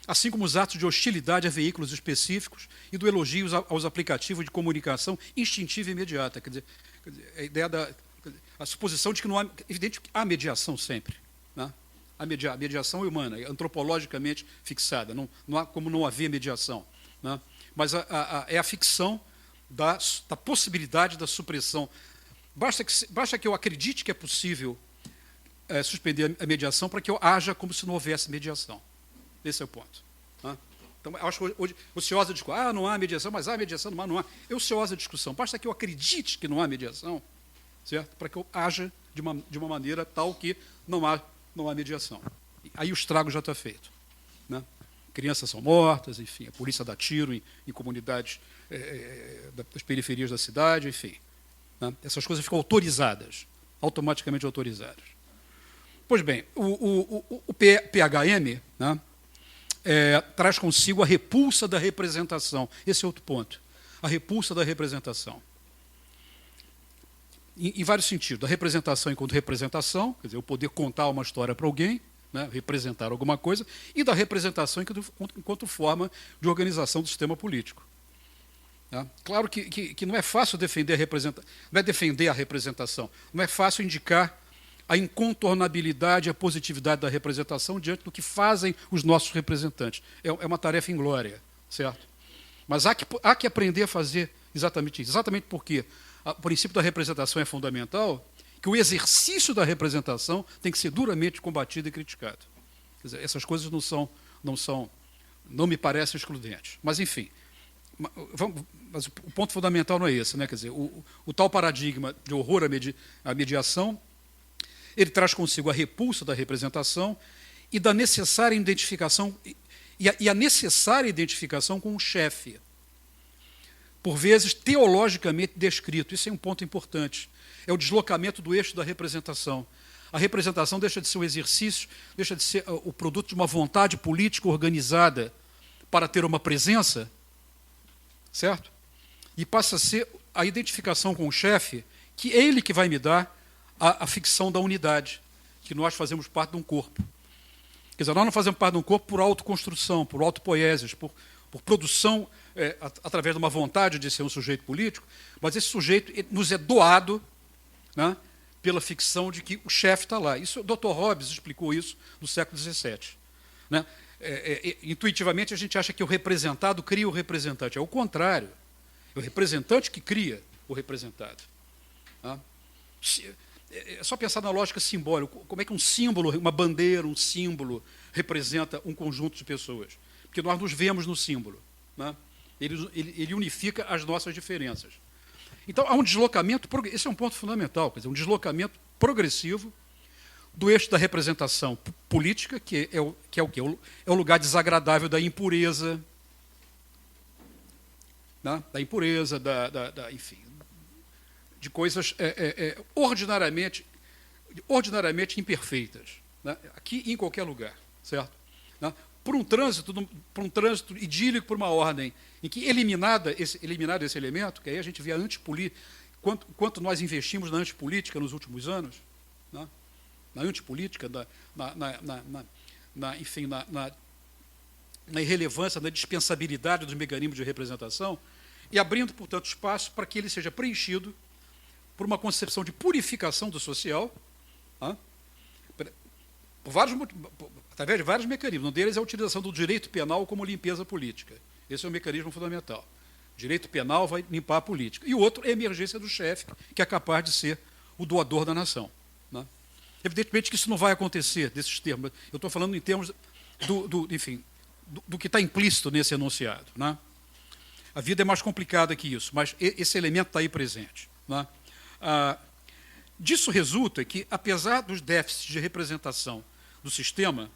Speaker 2: Assim como os atos de hostilidade a veículos específicos e do elogio aos aplicativos de comunicação instintiva e imediata. Quer dizer, a ideia a suposição de que não há... Evidente que há mediação sempre, né? A mediação é humana, é antropologicamente fixada, não há como não haver mediação, né? Mas é a ficção da possibilidade da supressão. Basta que eu acredite que é possível suspender a mediação para que eu haja como se não houvesse mediação. Esse é o ponto, né? Então, eu acho que hoje, ociosa discussão, não há mediação, mas há mediação, não há. É ociosa discussão. Basta que eu acredite que não há mediação, certo? Para que eu haja de uma maneira tal que não há mediação. Aí o estrago já está feito, né? Crianças são mortas, enfim, a polícia dá tiro em comunidades das periferias da cidade, enfim, né? Essas coisas ficam autorizadas, automaticamente autorizadas. Pois bem, o PHM, né, traz consigo a repulsa da representação. Esse é outro ponto. A repulsa da representação. Em vários sentidos. A representação enquanto representação, quer dizer, eu poder contar uma história para alguém, né, representar alguma coisa, e da representação enquanto forma de organização do sistema político. Né? Claro que não é fácil defender a representação, não é defender a representação, não é fácil indicar a incontornabilidade e a positividade da representação diante do que fazem os nossos representantes. É uma tarefa inglória, certo? Mas há que aprender a fazer exatamente isso. Exatamente porque o princípio da representação é fundamental, que o exercício da representação tem que ser duramente combatido e criticado. Quer dizer, essas coisas não me parecem excludentes. Mas, enfim, mas o ponto fundamental não é esse, né? Quer dizer, o tal paradigma de horror à mediação, ele traz consigo a repulsa da representação e da necessária identificação, e a necessária identificação com o chefe, por vezes teologicamente descrito. Isso é um ponto importante. É o deslocamento do eixo da representação. A representação deixa de ser um exercício, deixa de ser o produto de uma vontade política organizada para ter uma presença, certo? E passa a ser a identificação com o chefe, que é ele que vai me dar a ficção da unidade, que nós fazemos parte de um corpo. Quer dizer, nós não fazemos parte de um corpo por autoconstrução, por autopoieses, por produção através de uma vontade de ser um sujeito político, mas esse sujeito nos é doado, né, pela ficção de que o chefe está lá. Isso, o Dr. Hobbes explicou isso no século XVII. Né? Intuitivamente, a gente acha que o representado cria o representante. É o contrário. É o representante que cria o representado. Tá? É só pensar na lógica simbólica. Como é que um símbolo, uma bandeira, um símbolo, representa um conjunto de pessoas? Porque nós nos vemos no símbolo, né? Ele unifica as nossas diferenças. Então, há um deslocamento, esse é um ponto fundamental, quer dizer, um deslocamento progressivo do eixo da representação política, que é o quê? É o lugar desagradável da impureza, né? Da impureza, enfim, de coisas ordinariamente imperfeitas, né? Aqui e em qualquer lugar, certo? Né? Por um trânsito idílico, por uma ordem em que, eliminado esse elemento, que aí a gente vê a antipolítica, quanto nós investimos na antipolítica nos últimos anos, né? Na antipolítica, enfim, na irrelevância, na dispensabilidade dos mecanismos de representação, e abrindo, portanto, espaço para que ele seja preenchido por uma concepção de purificação do social, né? Através de vários mecanismos. Um deles é a utilização do direito penal como limpeza política. Esse é o mecanismo fundamental. O direito penal vai limpar a política. E o outro é a emergência do chefe, que é capaz de ser o doador da nação, né? Evidentemente que isso não vai acontecer desses termos. Eu estou falando em termos do que está implícito nesse enunciado, né? A vida é mais complicada que isso, mas esse elemento está aí presente, né? Disso resulta que, apesar dos déficits de representação do sistema,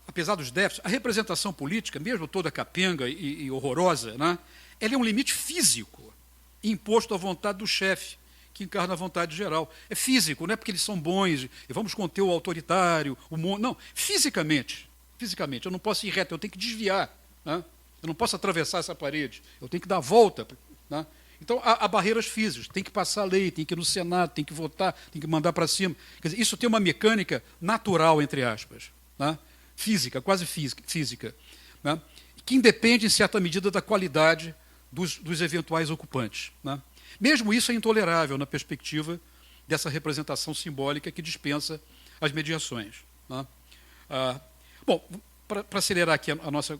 Speaker 2: apesar dos déficits, a representação política, mesmo toda capenga e horrorosa, né, ela é um limite físico imposto à vontade do chefe, que encarna a vontade geral. É físico, não é porque eles são bons, e vamos conter o autoritário, não, fisicamente, eu não posso ir reto, eu tenho que desviar, né? Eu não posso atravessar essa parede, eu tenho que dar a volta, né? Então, há barreiras físicas, tem que passar a lei, tem que ir no Senado, tem que votar, tem que mandar para cima. Quer dizer, isso tem uma mecânica natural, entre aspas, né? Física, quase física, né? Que independe, em certa medida, da qualidade dos eventuais ocupantes, né? Mesmo isso é intolerável na perspectiva dessa representação simbólica que dispensa as mediações, né? Bom, para acelerar aqui a nossa...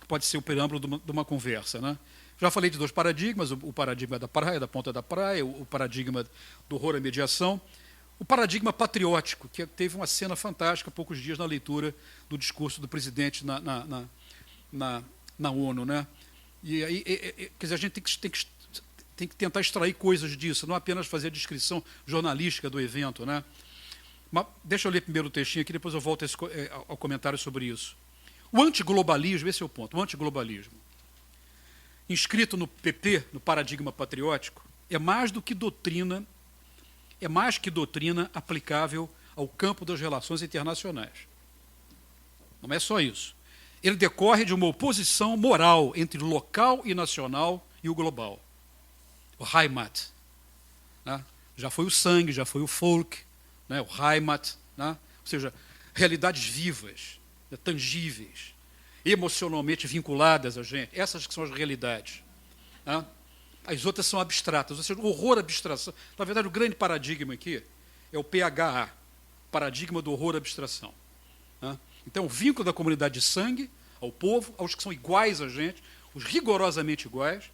Speaker 2: que pode ser o preâmbulo de uma conversa, né? Já falei de 2 paradigmas, o paradigma da praia, da ponta da praia, o paradigma do horror à mediação, o paradigma patriótico, que teve uma cena fantástica há poucos dias na leitura do discurso do presidente na ONU, né? E aí, quer dizer, a gente tem que tentar extrair coisas disso, não apenas fazer a descrição jornalística do evento, né? Mas deixa eu ler primeiro o textinho aqui, depois eu volto ao comentário sobre isso. O antiglobalismo, esse é o ponto, o antiglobalismo, inscrito no PP, no paradigma patriótico, é mais que doutrina aplicável ao campo das relações internacionais. Não é só isso. Ele decorre de uma oposição moral entre o local e nacional e o global. O Heimat, né? Já foi o sangue, já foi o folk, né? O Heimat, né? Ou seja, realidades vivas, né? Tangíveis, emocionalmente vinculadas a gente. Essas que são as realidades, né? As outras são abstratas, ou seja, o horror à abstração. Na verdade, o grande paradigma aqui é o PHA, paradigma do horror à abstração, né? Então, o vínculo da comunidade de sangue ao povo, aos que são iguais a gente, os rigorosamente iguais,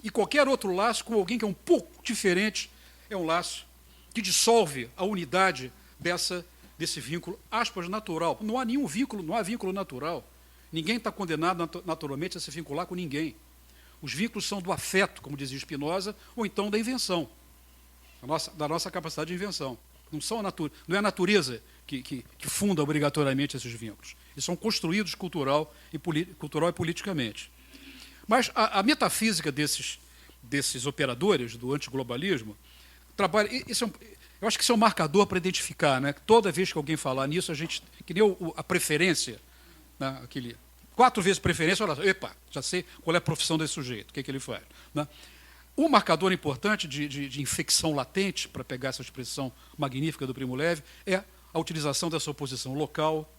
Speaker 2: e qualquer outro laço com alguém que é um pouco diferente é um laço que dissolve a unidade desse vínculo, aspas, natural. Não há nenhum vínculo, não há vínculo natural. Ninguém está condenado naturalmente a se vincular com ninguém. Os vínculos são do afeto, como dizia Spinoza, ou então da invenção, da nossa capacidade de invenção. Não é a natureza que funda obrigatoriamente esses vínculos. Eles são construídos cultural e politicamente. Mas a metafísica desses operadores do antiglobalismo trabalha... eu acho que isso é um marcador para identificar, né? Toda vez que alguém falar nisso, a gente... Que nem a preferência, né? 4 vezes preferência, olha, epa, já sei qual é a profissão desse sujeito, o que ele faz, né? Um marcador importante de infecção latente, para pegar essa expressão magnífica do Primo Levi, é a utilização dessa oposição local,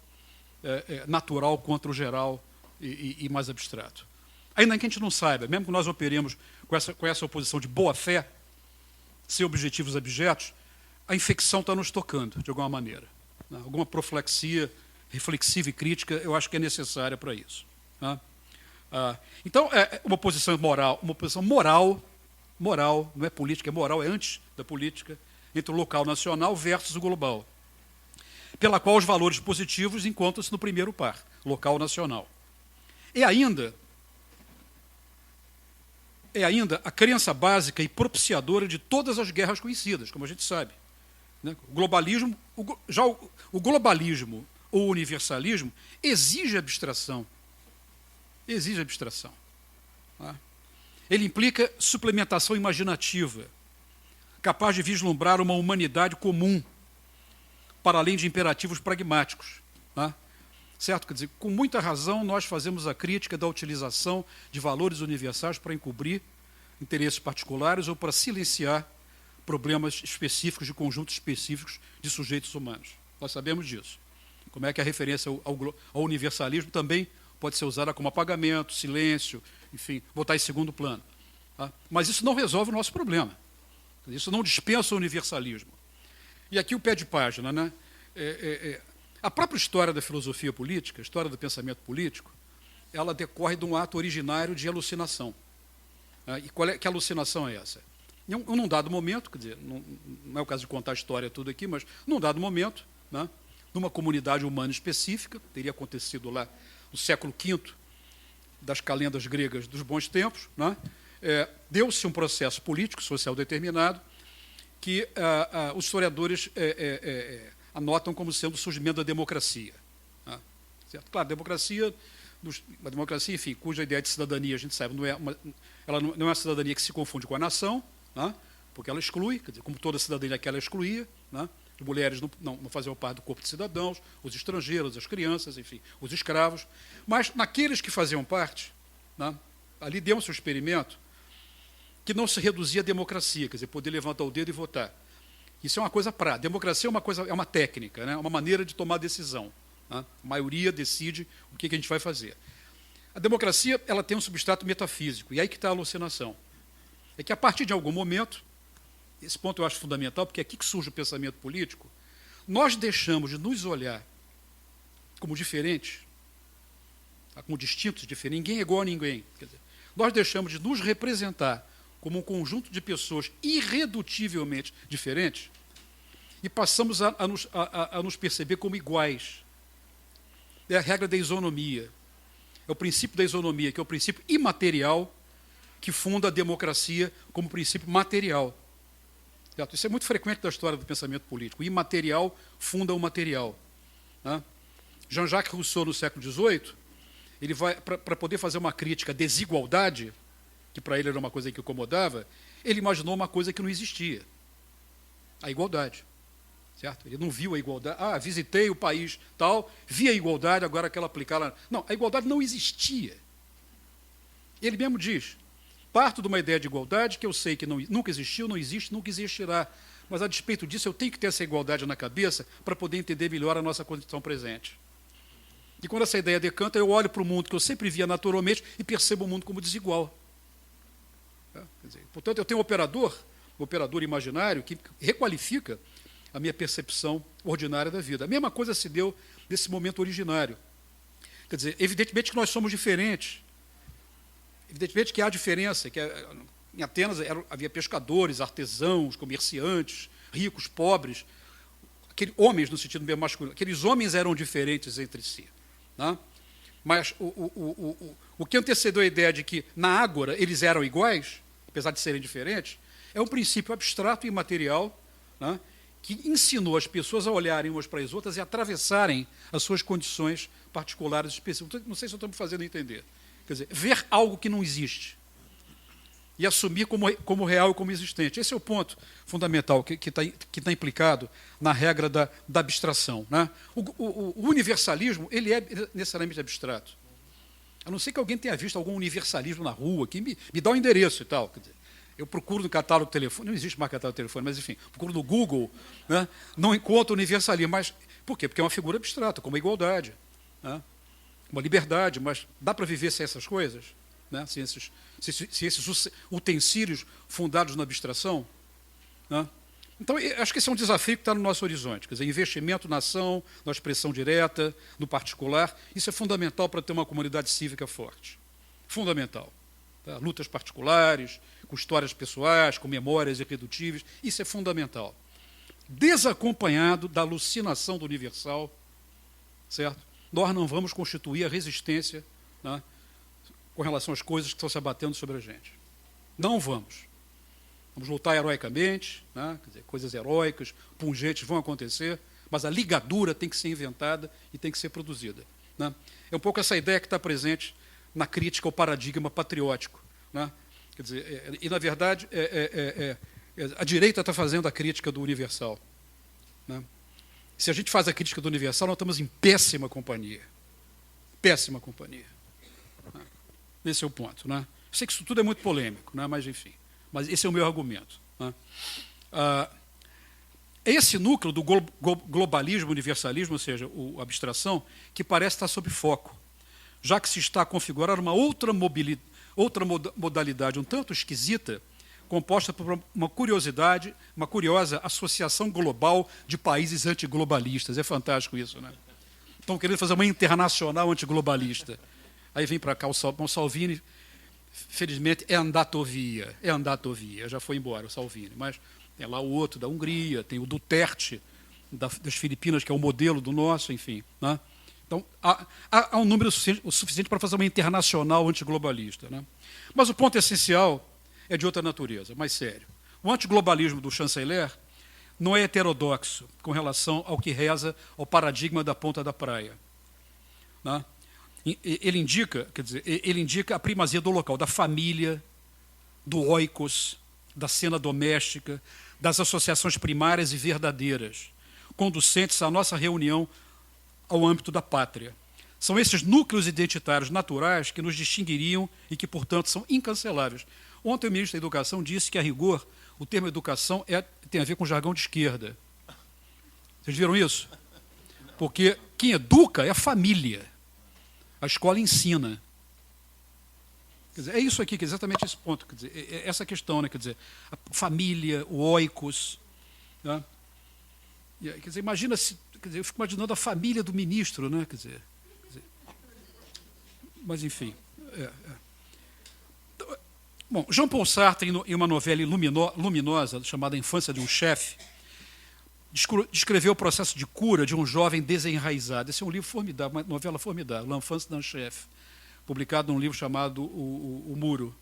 Speaker 2: natural contra o geral e mais abstrato. Ainda que a gente não saiba, mesmo que nós operemos com essa oposição de boa-fé, sem objetivos abjetos, a infecção está nos tocando, de alguma maneira, né? Alguma profilaxia reflexiva e crítica, eu acho que é necessária para isso, né? Então, uma oposição moral, não é política, é moral, é antes da política, entre o local nacional versus o global, pela qual os valores positivos encontram-se no primeiro par, local nacional. É ainda a crença básica e propiciadora de todas as guerras conhecidas, como a gente sabe, né? O globalismo ou o universalismo exige abstração. Exige abstração, tá? Ele implica suplementação imaginativa, capaz de vislumbrar uma humanidade comum, para além de imperativos pragmáticos, tá? Certo? Quer dizer, com muita razão, nós fazemos a crítica da utilização de valores universais para encobrir interesses particulares ou para silenciar problemas específicos de conjuntos específicos de sujeitos humanos. Nós sabemos disso. Como é que a referência ao universalismo também pode ser usada como apagamento, silêncio, enfim, botar em segundo plano, tá? Mas isso não resolve o nosso problema. Isso não dispensa o universalismo. E aqui o pé de página, né? A própria história da filosofia política, a história do pensamento político, ela decorre de um ato originário de alucinação. E que alucinação é essa? Num dado momento, quer dizer, não é o caso de contar a história tudo aqui, mas num dado momento, né, numa comunidade humana específica, teria acontecido lá no século V das calendas gregas dos bons tempos, né, deu-se um processo político, social determinado, que os historiadores anotam como sendo o surgimento da democracia. Né? Certo? Claro, uma democracia, enfim, cuja ideia de cidadania, a gente sabe, ela não é uma cidadania que se confunde com a nação, né? Porque ela exclui, quer dizer, como toda cidadania que ela excluía, né? As mulheres não faziam parte do corpo de cidadãos, os estrangeiros, as crianças, enfim, os escravos. Mas naqueles que faziam parte, né, ali deu-se um experimento que não se reduzia à democracia, quer dizer, poder levantar o dedo e votar. Isso é uma coisa prática. Democracia é uma técnica, né? Uma maneira de tomar decisão. Né? A maioria decide o que a gente vai fazer. A democracia ela tem um substrato metafísico, e aí que está a alucinação. É que a partir de algum momento, esse ponto eu acho fundamental, porque é aqui que surge o pensamento político, nós deixamos de nos olhar como diferentes, como distintos, diferentes, ninguém é igual a ninguém. Quer dizer, nós deixamos de nos representar como um conjunto de pessoas irredutivelmente diferentes e passamos a nos perceber como iguais. É a regra da isonomia. É o princípio da isonomia, que é o princípio imaterial que funda a democracia como princípio material. Certo? Isso é muito frequente da história do pensamento político. O imaterial funda o material. Né? Jean-Jacques Rousseau, no século XVIII, ele vai, para poder fazer uma crítica à desigualdade, que para ele era uma coisa que incomodava, ele imaginou uma coisa que não existia. A igualdade. Certo? Ele não viu a igualdade. Visitei o país tal, vi a igualdade, agora quero aplicá-la. Não, a igualdade não existia. Ele mesmo diz, parto de uma ideia de igualdade que eu sei que nunca existiu, não existe, nunca existirá. Mas, a despeito disso, eu tenho que ter essa igualdade na cabeça para poder entender melhor a nossa condição presente. E quando essa ideia decanta, eu olho para o mundo que eu sempre via naturalmente e percebo o mundo como desigual. Quer dizer, portanto, eu tenho um operador imaginário que requalifica a minha percepção ordinária da vida. A mesma coisa se deu nesse momento originário. Quer dizer, evidentemente que nós somos diferentes. Evidentemente que há diferença, que em Atenas havia pescadores, artesãos, comerciantes, ricos, pobres, homens no sentido bem masculino. Aqueles homens eram diferentes entre si. Né? Mas o que antecedeu a ideia de que na ágora eles eram iguais, apesar de serem diferentes, é um princípio abstrato e imaterial, né, que ensinou as pessoas a olharem umas para as outras e atravessarem as suas condições particulares específicas. Não sei se eu estou me fazendo entender. Quer dizer, ver algo que não existe e assumir como real e como existente. Esse é o ponto fundamental que está implicado na regra da abstração. Né? O universalismo ele é necessariamente abstrato. A não ser que alguém tenha visto algum universalismo na rua, que me dá o endereço e tal. Quer dizer, eu procuro no catálogo telefone, não existe mais catálogo telefone, mas enfim, procuro no Google, né, não encontro universalismo. Mas por quê? Porque é uma figura abstrata, como a igualdade, né, uma liberdade, mas dá para viver sem essas coisas? Né, sem esses utensílios fundados na abstração? Né? Então, acho que esse é um desafio que está no nosso horizonte. Quer dizer, investimento na ação, na expressão direta, no particular, isso é fundamental para ter uma comunidade cívica forte. Fundamental. Tá? Lutas particulares, com histórias pessoais, com memórias irredutíveis, isso é fundamental. Desacompanhado da alucinação do universal, certo? Nós não vamos constituir a resistência, né, com relação às coisas que estão se abatendo sobre a gente. Não vamos. Vamos lutar heroicamente, né, quer dizer, coisas heróicas, pungentes vão acontecer, mas a ligadura tem que ser inventada e tem que ser produzida. Né? É um pouco essa ideia que está presente na crítica ao paradigma patriótico. Né? Quer dizer, e, na verdade, a direita está fazendo a crítica do universal. Né? Se a gente faz a crítica do universal, nós estamos em péssima companhia. Péssima companhia. Né? Esse é o ponto. Né? Eu sei que isso tudo é muito polêmico, né? Mas, enfim. Mas esse é o meu argumento. Né? É esse núcleo do globalismo, universalismo, ou seja, a abstração, que parece estar sob foco, já que se está a configurar uma outra modalidade um tanto esquisita, composta por uma curiosa associação global de países antiglobalistas. É fantástico isso, né? Estão querendo fazer uma internacional antiglobalista. Aí vem para cá o Salvini, felizmente é andatovia, já foi embora o Salvini, mas tem lá o outro da Hungria, tem o Duterte das Filipinas, que é o modelo do nosso, enfim. Né? Então, há um número suficiente para fazer uma internacional antiglobalista. Né? Mas o ponto essencial é de outra natureza, mais sério. O antiglobalismo do chanceler não é heterodoxo com relação ao que reza ao paradigma da ponta da praia. Né? Ele indica a primazia do local, da família, do oikos, da cena doméstica, das associações primárias e verdadeiras, conducentes à nossa reunião ao âmbito da pátria, São esses núcleos identitários naturais que nos distinguiriam e que, portanto, são incanceláveis. Ontem o ministro da Educação disse que, a rigor, o termo educação tem a ver com jargão de esquerda. Vocês viram isso? Porque quem educa é a família. A escola ensina. Quer dizer, é isso aqui, que é exatamente esse ponto. Quer dizer, é essa questão, né? Quer dizer, a família, o oikos. Né? Quer dizer, imagina se. Quer dizer, eu fico imaginando a família do ministro, né? Quer dizer, mas, enfim. Bom, Jean-Paul Sartre, em uma novela luminosa chamada Infância de um Chefe, descreveu o processo de cura de um jovem desenraizado. Esse é um livro formidável, uma novela formidável, L'Enfance d'un Chef, publicado num livro chamado O Muro,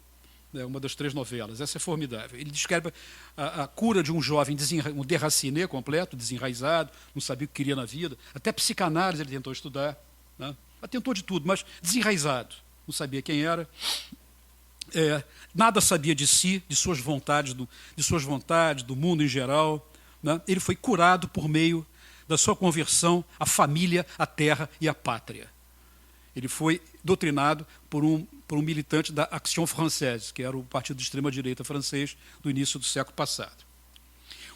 Speaker 2: né, uma das 3 novelas. Essa é formidável. Ele descreve a cura de um jovem, um déraciné completo, desenraizado, não sabia o que queria na vida. Até psicanálise ele tentou estudar, né? Tentou de tudo, mas desenraizado. Não sabia quem era. Nada sabia de si, de suas vontades, do mundo em geral. Né? Ele foi curado por meio da sua conversão à família, à terra e à pátria. Ele foi doutrinado por um militante da Action Française, que era o partido de extrema-direita francês do início do século passado.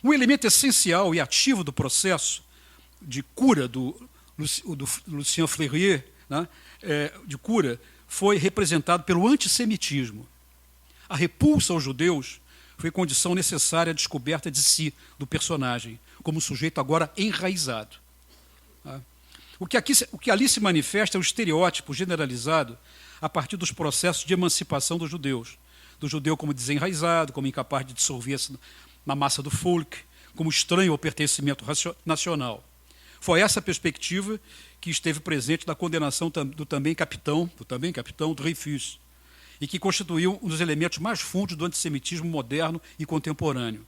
Speaker 2: Um elemento essencial e ativo do processo de cura do Lucien Freire, né, de cura, foi representado pelo antissemitismo. A repulsa aos judeus foi condição necessária à descoberta de si, do personagem, como sujeito agora enraizado. O que ali se manifesta é o estereótipo generalizado a partir dos processos de emancipação dos judeus. Do judeu como desenraizado, como incapaz de dissolver-se na massa do folk, como estranho ao pertencimento nacional. Foi essa perspectiva que esteve presente na condenação do também capitão Dreyfus, e que constituiu um dos elementos mais fundos do antissemitismo moderno e contemporâneo.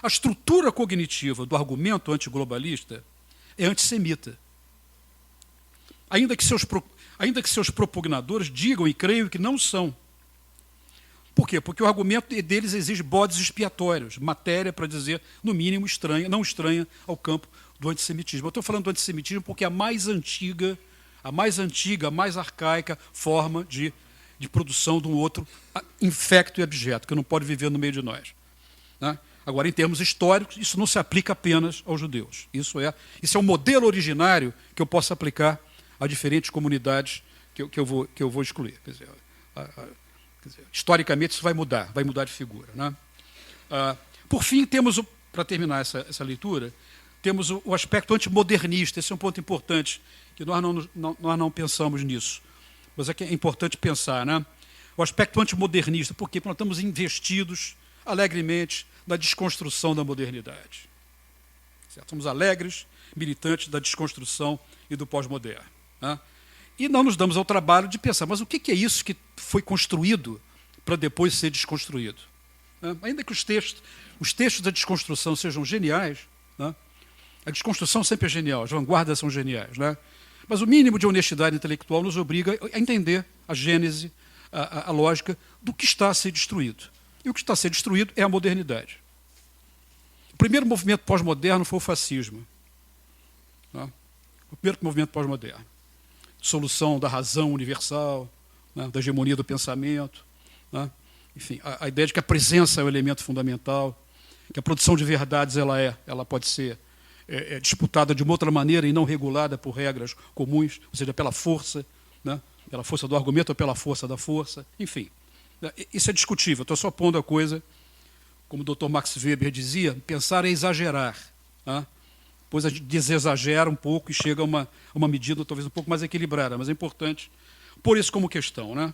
Speaker 2: A estrutura cognitiva do argumento antiglobalista é antissemita. Ainda que seus propugnadores digam e creiam que não são. Por quê? Porque o argumento deles exige bodes expiatórios, matéria, para dizer, no mínimo, não estranha ao campo do antissemitismo. Eu estou falando do antissemitismo porque é a mais antiga, a mais arcaica forma de produção de um outro infecto e abjeto, que não pode viver no meio de nós. Né? Agora, em termos históricos, isso não se aplica apenas aos judeus. Isso é um modelo originário que eu posso aplicar a diferentes comunidades que eu vou excluir. Quer dizer, historicamente, isso vai mudar de figura. Né? Por fim, temos, para terminar essa leitura, temos o aspecto antimodernista. Esse é um ponto importante, que nós não pensamos nisso. Mas é que é importante pensar, né? O aspecto antimodernista, por quê? Porque nós estamos investidos alegremente na desconstrução da modernidade. Certo? Somos alegres, militantes da desconstrução e do pós-moderno. Né? E não nos damos ao trabalho de pensar, mas o que é isso que foi construído para depois ser desconstruído? Né? Ainda que os textos da desconstrução sejam geniais, né? A desconstrução sempre é genial, as vanguardas são geniais, né? Mas o mínimo de honestidade intelectual nos obriga a entender a gênese, a lógica do que está a ser destruído. E o que está a ser destruído é a modernidade. O primeiro movimento pós-moderno foi o fascismo. Né? O primeiro movimento pós-moderno. Dissolução da razão universal, né? Da hegemonia do pensamento. Né? Enfim, a ideia de que a presença é o elemento fundamental, que a produção de verdades ela pode ser disputada de uma outra maneira e não regulada por regras comuns, ou seja, pela força, né? Pela força do argumento ou pela força da força, enfim. Isso é discutível, estou só pondo a coisa, como o Dr. Max Weber dizia, pensar é exagerar. Né? Depois a gente desexagera um pouco e chega a uma medida talvez um pouco mais equilibrada, mas é importante pôr isso como questão. Né?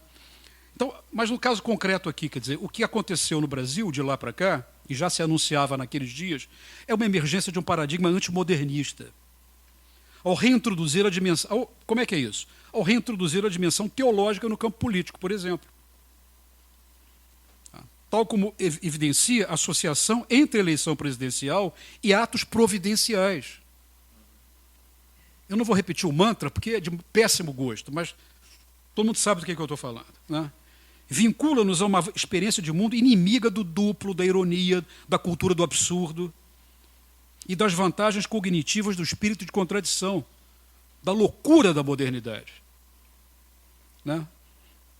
Speaker 2: Então, mas no caso concreto aqui, quer dizer, o que aconteceu no Brasil de lá para cá, e já se anunciava naqueles dias, é uma emergência de um paradigma antimodernista. Ao reintroduzir a dimensão... Como é que é isso? Ao reintroduzir a dimensão teológica no campo político, por exemplo. Tal como evidencia a associação entre a eleição presidencial e atos providenciais. Eu não vou repetir o mantra, porque é de péssimo gosto, mas todo mundo sabe do que eu estou falando. Né? Vincula-nos a uma experiência de mundo inimiga do duplo, da ironia, da cultura do absurdo e das vantagens cognitivas do espírito de contradição, da loucura da modernidade, né?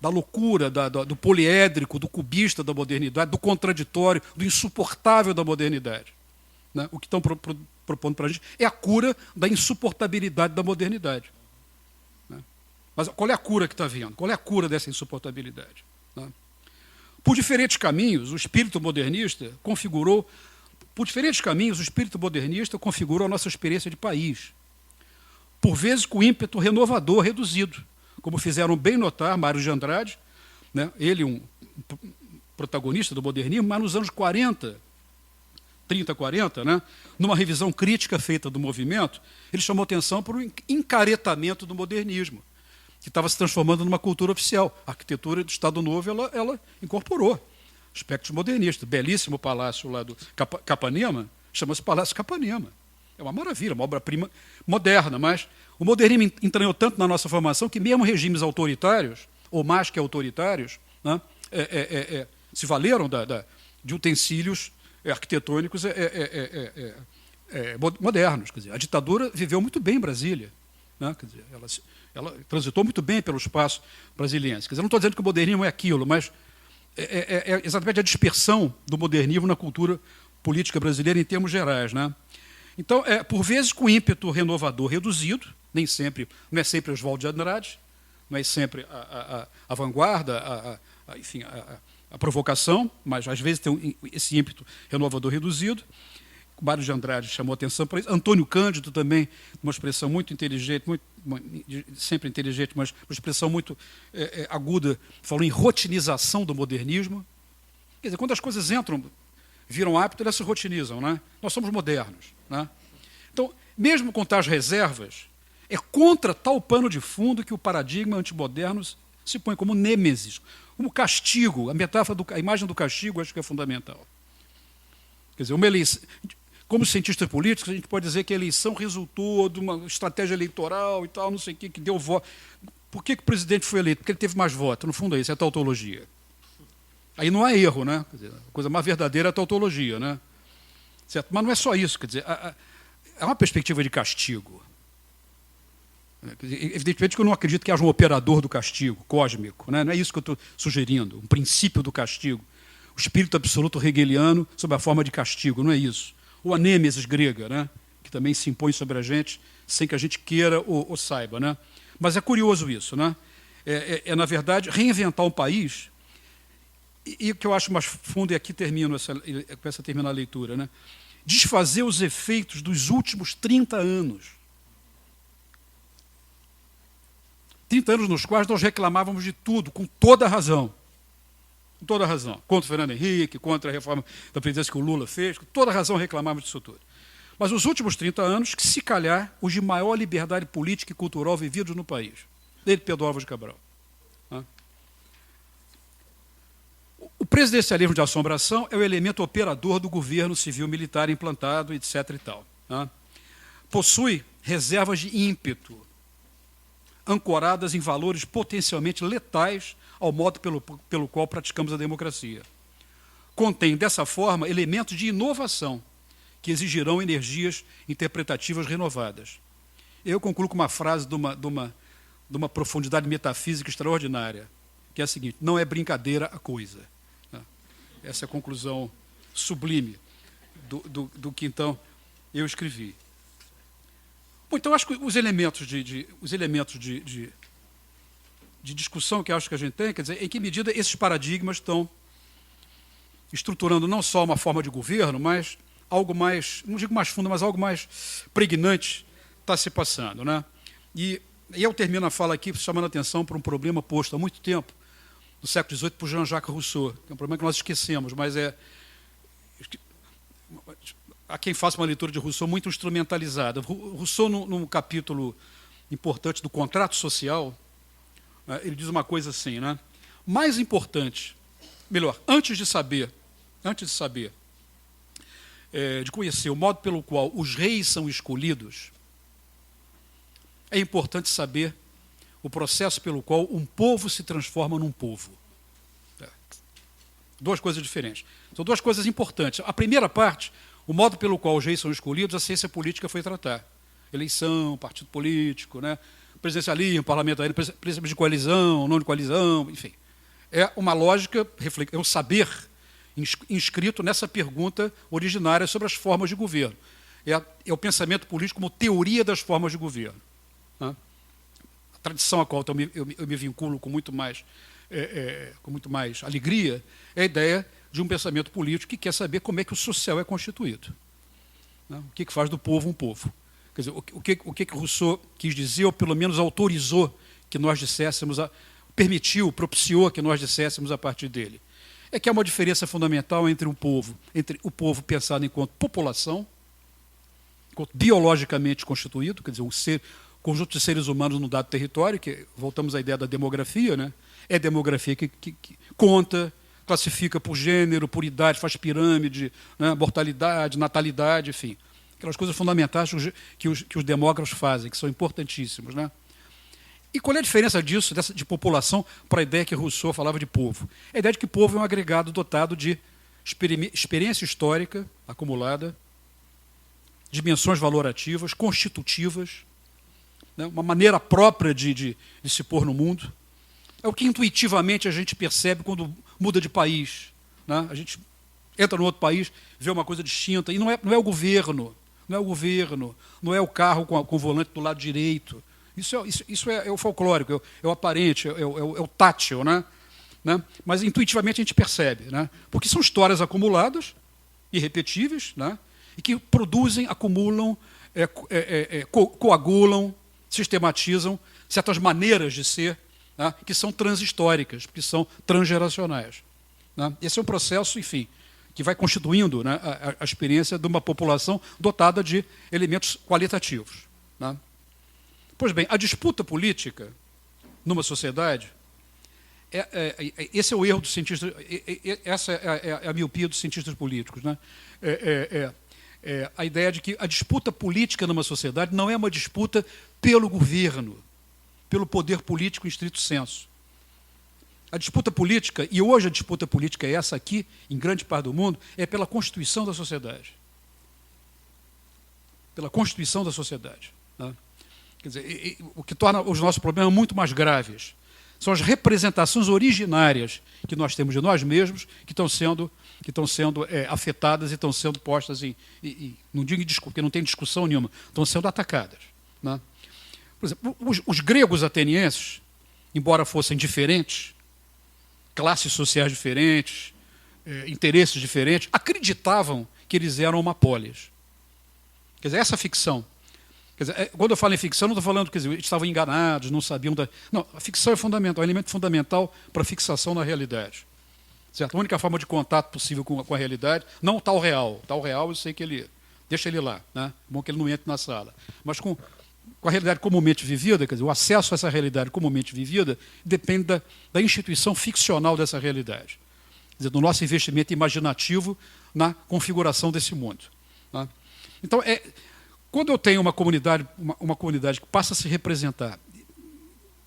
Speaker 2: Da loucura, do poliédrico, do cubista da modernidade, do contraditório, do insuportável da modernidade. Né? O que estão propondo para a gente é a cura da insuportabilidade da modernidade. Né? Mas qual é a cura que está vindo? Qual é a cura dessa insuportabilidade? Né? Por diferentes caminhos, o espírito modernista configurou a nossa experiência de país. Por vezes com ímpeto renovador reduzido, como fizeram bem notar Mário de Andrade, né? Ele um protagonista do modernismo, mas nos anos 30, 40, né? Numa revisão crítica feita do movimento, ele chamou atenção para o encaretamento do modernismo, que estava se transformando numa cultura oficial. A arquitetura do Estado Novo ela incorporou aspectos modernistas. Belíssimo palácio lá do Capanema, chama-se Palácio Capanema. É uma maravilha, uma obra-prima moderna, mas o modernismo entranhou tanto na nossa formação que mesmo regimes autoritários, ou mais que autoritários, né, se valeram de utensílios arquitetônicos modernos. Quer dizer, a ditadura viveu muito bem em Brasília. Né, quer dizer, ela transitou muito bem pelo espaço brasiliense. Quer dizer, não estou dizendo que o modernismo é aquilo, mas é exatamente a dispersão do modernismo na cultura política brasileira em termos gerais. Né? Então, por vezes com ímpeto renovador reduzido, não é sempre Oswaldo de Andrade, não é sempre a vanguarda, enfim, a provocação, mas às vezes tem esse ímpeto renovador reduzido. O Mário de Andrade chamou atenção para isso. Antônio Cândido também, uma expressão muito inteligente, sempre inteligente, mas uma expressão muito aguda, falou em rotinização do modernismo. Quer dizer, quando as coisas viram hábito, elas se rotinizam. Né? Nós somos modernos. Né? Então, mesmo com tais reservas, é contra tal pano de fundo que o paradigma antimoderno se põe como nêmesis, como castigo. A metáfora, a imagem do castigo, acho que é fundamental. Quer dizer, uma eleição, como cientistas políticos, a gente pode dizer que a eleição resultou de uma estratégia eleitoral e tal, não sei o que deu voto. Por que o presidente foi eleito? Porque ele teve mais votos. No fundo é isso, é a tautologia. Aí não há erro, né? Quer dizer, a coisa mais verdadeira é a tautologia, né? Certo? Mas não é só isso, quer dizer, é uma perspectiva de castigo. Evidentemente que eu não acredito que haja um operador do castigo, cósmico, né? Não é isso que eu estou sugerindo, um princípio do castigo. O espírito absoluto hegeliano sob a forma de castigo, não é isso. Ou a nêmesis grega, né? Que também se impõe sobre a gente sem que a gente queira ou saiba. Né? Mas é curioso isso. Né? Na verdade, reinventar um país, e o que eu acho mais fundo, e aqui termino com essa termina a leitura, né? Desfazer os efeitos dos últimos 30 anos. 30 anos nos quais nós reclamávamos de tudo, com toda a razão. Com toda a razão. Contra o Fernando Henrique, contra a reforma da presidência que o Lula fez, com toda a razão reclamávamos disso tudo. Mas os últimos 30 anos, que se calhar, os de maior liberdade política e cultural vividos no país, desde Pedro Álvares de Cabral. O presidencialismo de assombração é o elemento operador do governo civil-militar implantado, etc. e tal. Possui reservas de ímpeto, ancoradas em valores potencialmente letais ao modo pelo qual praticamos a democracia. Contém, dessa forma, elementos de inovação que exigirão energias interpretativas renovadas. Eu concluo com uma frase de uma profundidade metafísica extraordinária, que é a seguinte: não é brincadeira a coisa. Essa é a conclusão sublime do que, então, eu escrevi. Bom, então, acho que os elementos de discussão que acho que a gente tem, quer dizer, em que medida esses paradigmas estão estruturando não só uma forma de governo, mas algo mais, não digo mais fundo, mas algo mais pregnante está se passando. Né? E eu termino a fala aqui chamando a atenção para um problema posto há muito tempo, no século XVIII, por Jean-Jacques Rousseau, que é um problema que nós esquecemos, mas há quem faça uma leitura de Rousseau muito instrumentalizada. Rousseau, num capítulo importante do Contrato Social, ele diz uma coisa assim, né? Mais importante, melhor, antes de conhecer o modo pelo qual os reis são escolhidos, é importante saber o processo pelo qual um povo se transforma num povo. Duas coisas diferentes. São duas coisas importantes. A primeira parte, o modo pelo qual os reis são escolhidos, a ciência política foi tratar. eleição, partido político, né? Presidencialismo, parlamentarismo, princípios de coalizão, não de coalizão, enfim. É uma lógica, é um saber inscrito nessa pergunta originária sobre as formas de governo. É o pensamento político como teoria das formas de governo. Né? A tradição a qual eu me vinculo com muito mais alegria é a ideia de um pensamento político que quer saber como é que o social é constituído. Né? O que faz do povo um povo. Quer dizer, o que Rousseau quis dizer, ou pelo menos autorizou que nós disséssemos, permitiu, propiciou que nós disséssemos a partir dele. É que há uma diferença fundamental entre o povo pensado enquanto população, enquanto biologicamente constituído, quer dizer, conjunto de seres humanos num dado território, que voltamos à ideia da demografia, né? É a demografia que conta, classifica por gênero, por idade, faz pirâmide, né? Mortalidade, natalidade, enfim. Aquelas coisas fundamentais que os demógrafos fazem, que são importantíssimos. Né? E qual é a diferença disso, de população, para a ideia que Rousseau falava de povo? A ideia de que povo é um agregado dotado de experiência histórica acumulada, dimensões valorativas, constitutivas, né? Uma maneira própria de se pôr no mundo. É o que intuitivamente a gente percebe quando muda de país. Né? A gente entra no outro país, vê uma coisa distinta, e não é o governo, não é o carro com o volante do lado direito. Isso é o folclórico, é o aparente, é o tátil, né? Mas intuitivamente a gente percebe, né? Porque são histórias acumuladas, irrepetíveis, né? E que produzem, acumulam, coagulam, sistematizam certas maneiras de ser, né? Que são transhistóricas, que são transgeracionais. Né? Esse é um processo, enfim, que vai constituindo, né, a experiência de uma população dotada de elementos qualitativos. Né? Pois bem, a disputa política numa sociedade, esse é o erro dos cientistas, essa é a miopia dos cientistas políticos. Né? A ideia de que a disputa política numa sociedade não é uma disputa pelo governo, pelo poder político em estrito senso. A disputa política, e hoje a disputa política é essa aqui, em grande parte do mundo, é pela constituição da sociedade. Pela constituição da sociedade. Né? Quer dizer, o que torna os nossos problemas muito mais graves são as representações originárias que nós temos de nós mesmos, que estão sendo afetadas e estão sendo postas não digo porque não tem discussão nenhuma, estão sendo atacadas. Né? Por exemplo, os gregos atenienses, embora fossem diferentes, classes sociais diferentes, interesses diferentes, acreditavam que eles eram uma polis. Quer dizer, essa ficção. Quer dizer, quando eu falo em ficção, não estou falando que eles estavam enganados, não sabiam da... Não, a ficção é fundamental, é um elemento fundamental para a fixação na realidade. Certo? A única forma de contato possível com a realidade, não o tal real. O tal real eu sei que ele... Deixa ele lá, né? É bom que ele não entre na sala. Mas com a realidade comumente vivida, quer dizer, o acesso a essa realidade comumente vivida depende da instituição ficcional dessa realidade. Quer dizer, do nosso investimento imaginativo na configuração desse mundo. Né? Então, quando eu tenho uma comunidade que passa a se representar,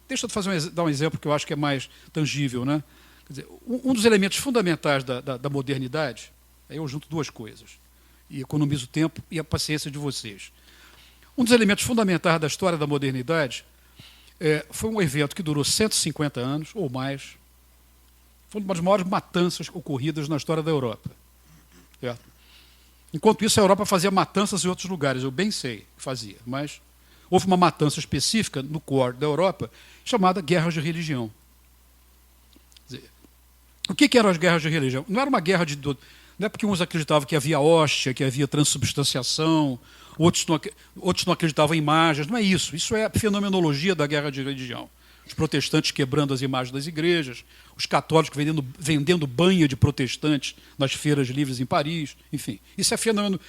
Speaker 2: deixa eu dar um exemplo que eu acho que é mais tangível. Né? Quer dizer, um dos elementos fundamentais da modernidade, aí eu junto duas coisas, e economizo o tempo e a paciência de vocês. Um dos elementos fundamentais da história da modernidade foi um evento que durou 150 anos ou mais. Foi uma das maiores matanças ocorridas na história da Europa. Certo? Enquanto isso, a Europa fazia matanças em outros lugares, eu bem sei que fazia, mas houve uma matança específica no core da Europa chamada Guerras de Religião. Quer dizer, o que eram as guerras de religião? Não era uma guerra de... Não é porque uns acreditavam que havia hóstia, que havia transubstanciação, outros não acreditavam em imagens, não é isso. Isso é a fenomenologia da guerra de religião. Os protestantes quebrando as imagens das igrejas, os católicos vendendo banha de protestantes nas feiras livres em Paris, enfim. Isso é a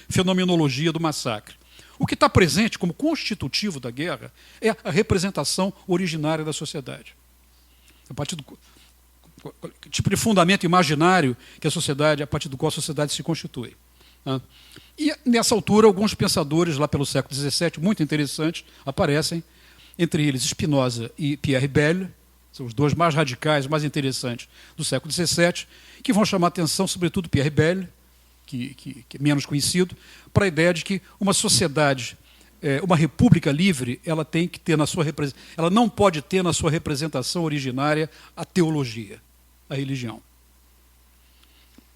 Speaker 2: fenomenologia do massacre. O que está presente como constitutivo da guerra é a representação originária da sociedade. A partir do tipo de fundamento imaginário que a sociedade, a partir do qual a sociedade se constitui. E, nessa altura, alguns pensadores, lá pelo século XVII, muito interessantes, aparecem, entre eles Spinoza e Pierre Bayle, são os dois mais radicais, mais interessantes do século XVII, que vão chamar a atenção, sobretudo Pierre Bayle, que é menos conhecido, para a ideia de que uma sociedade uma república livre, ela tem que ter ela não pode ter na sua representação originária a teologia, a religião.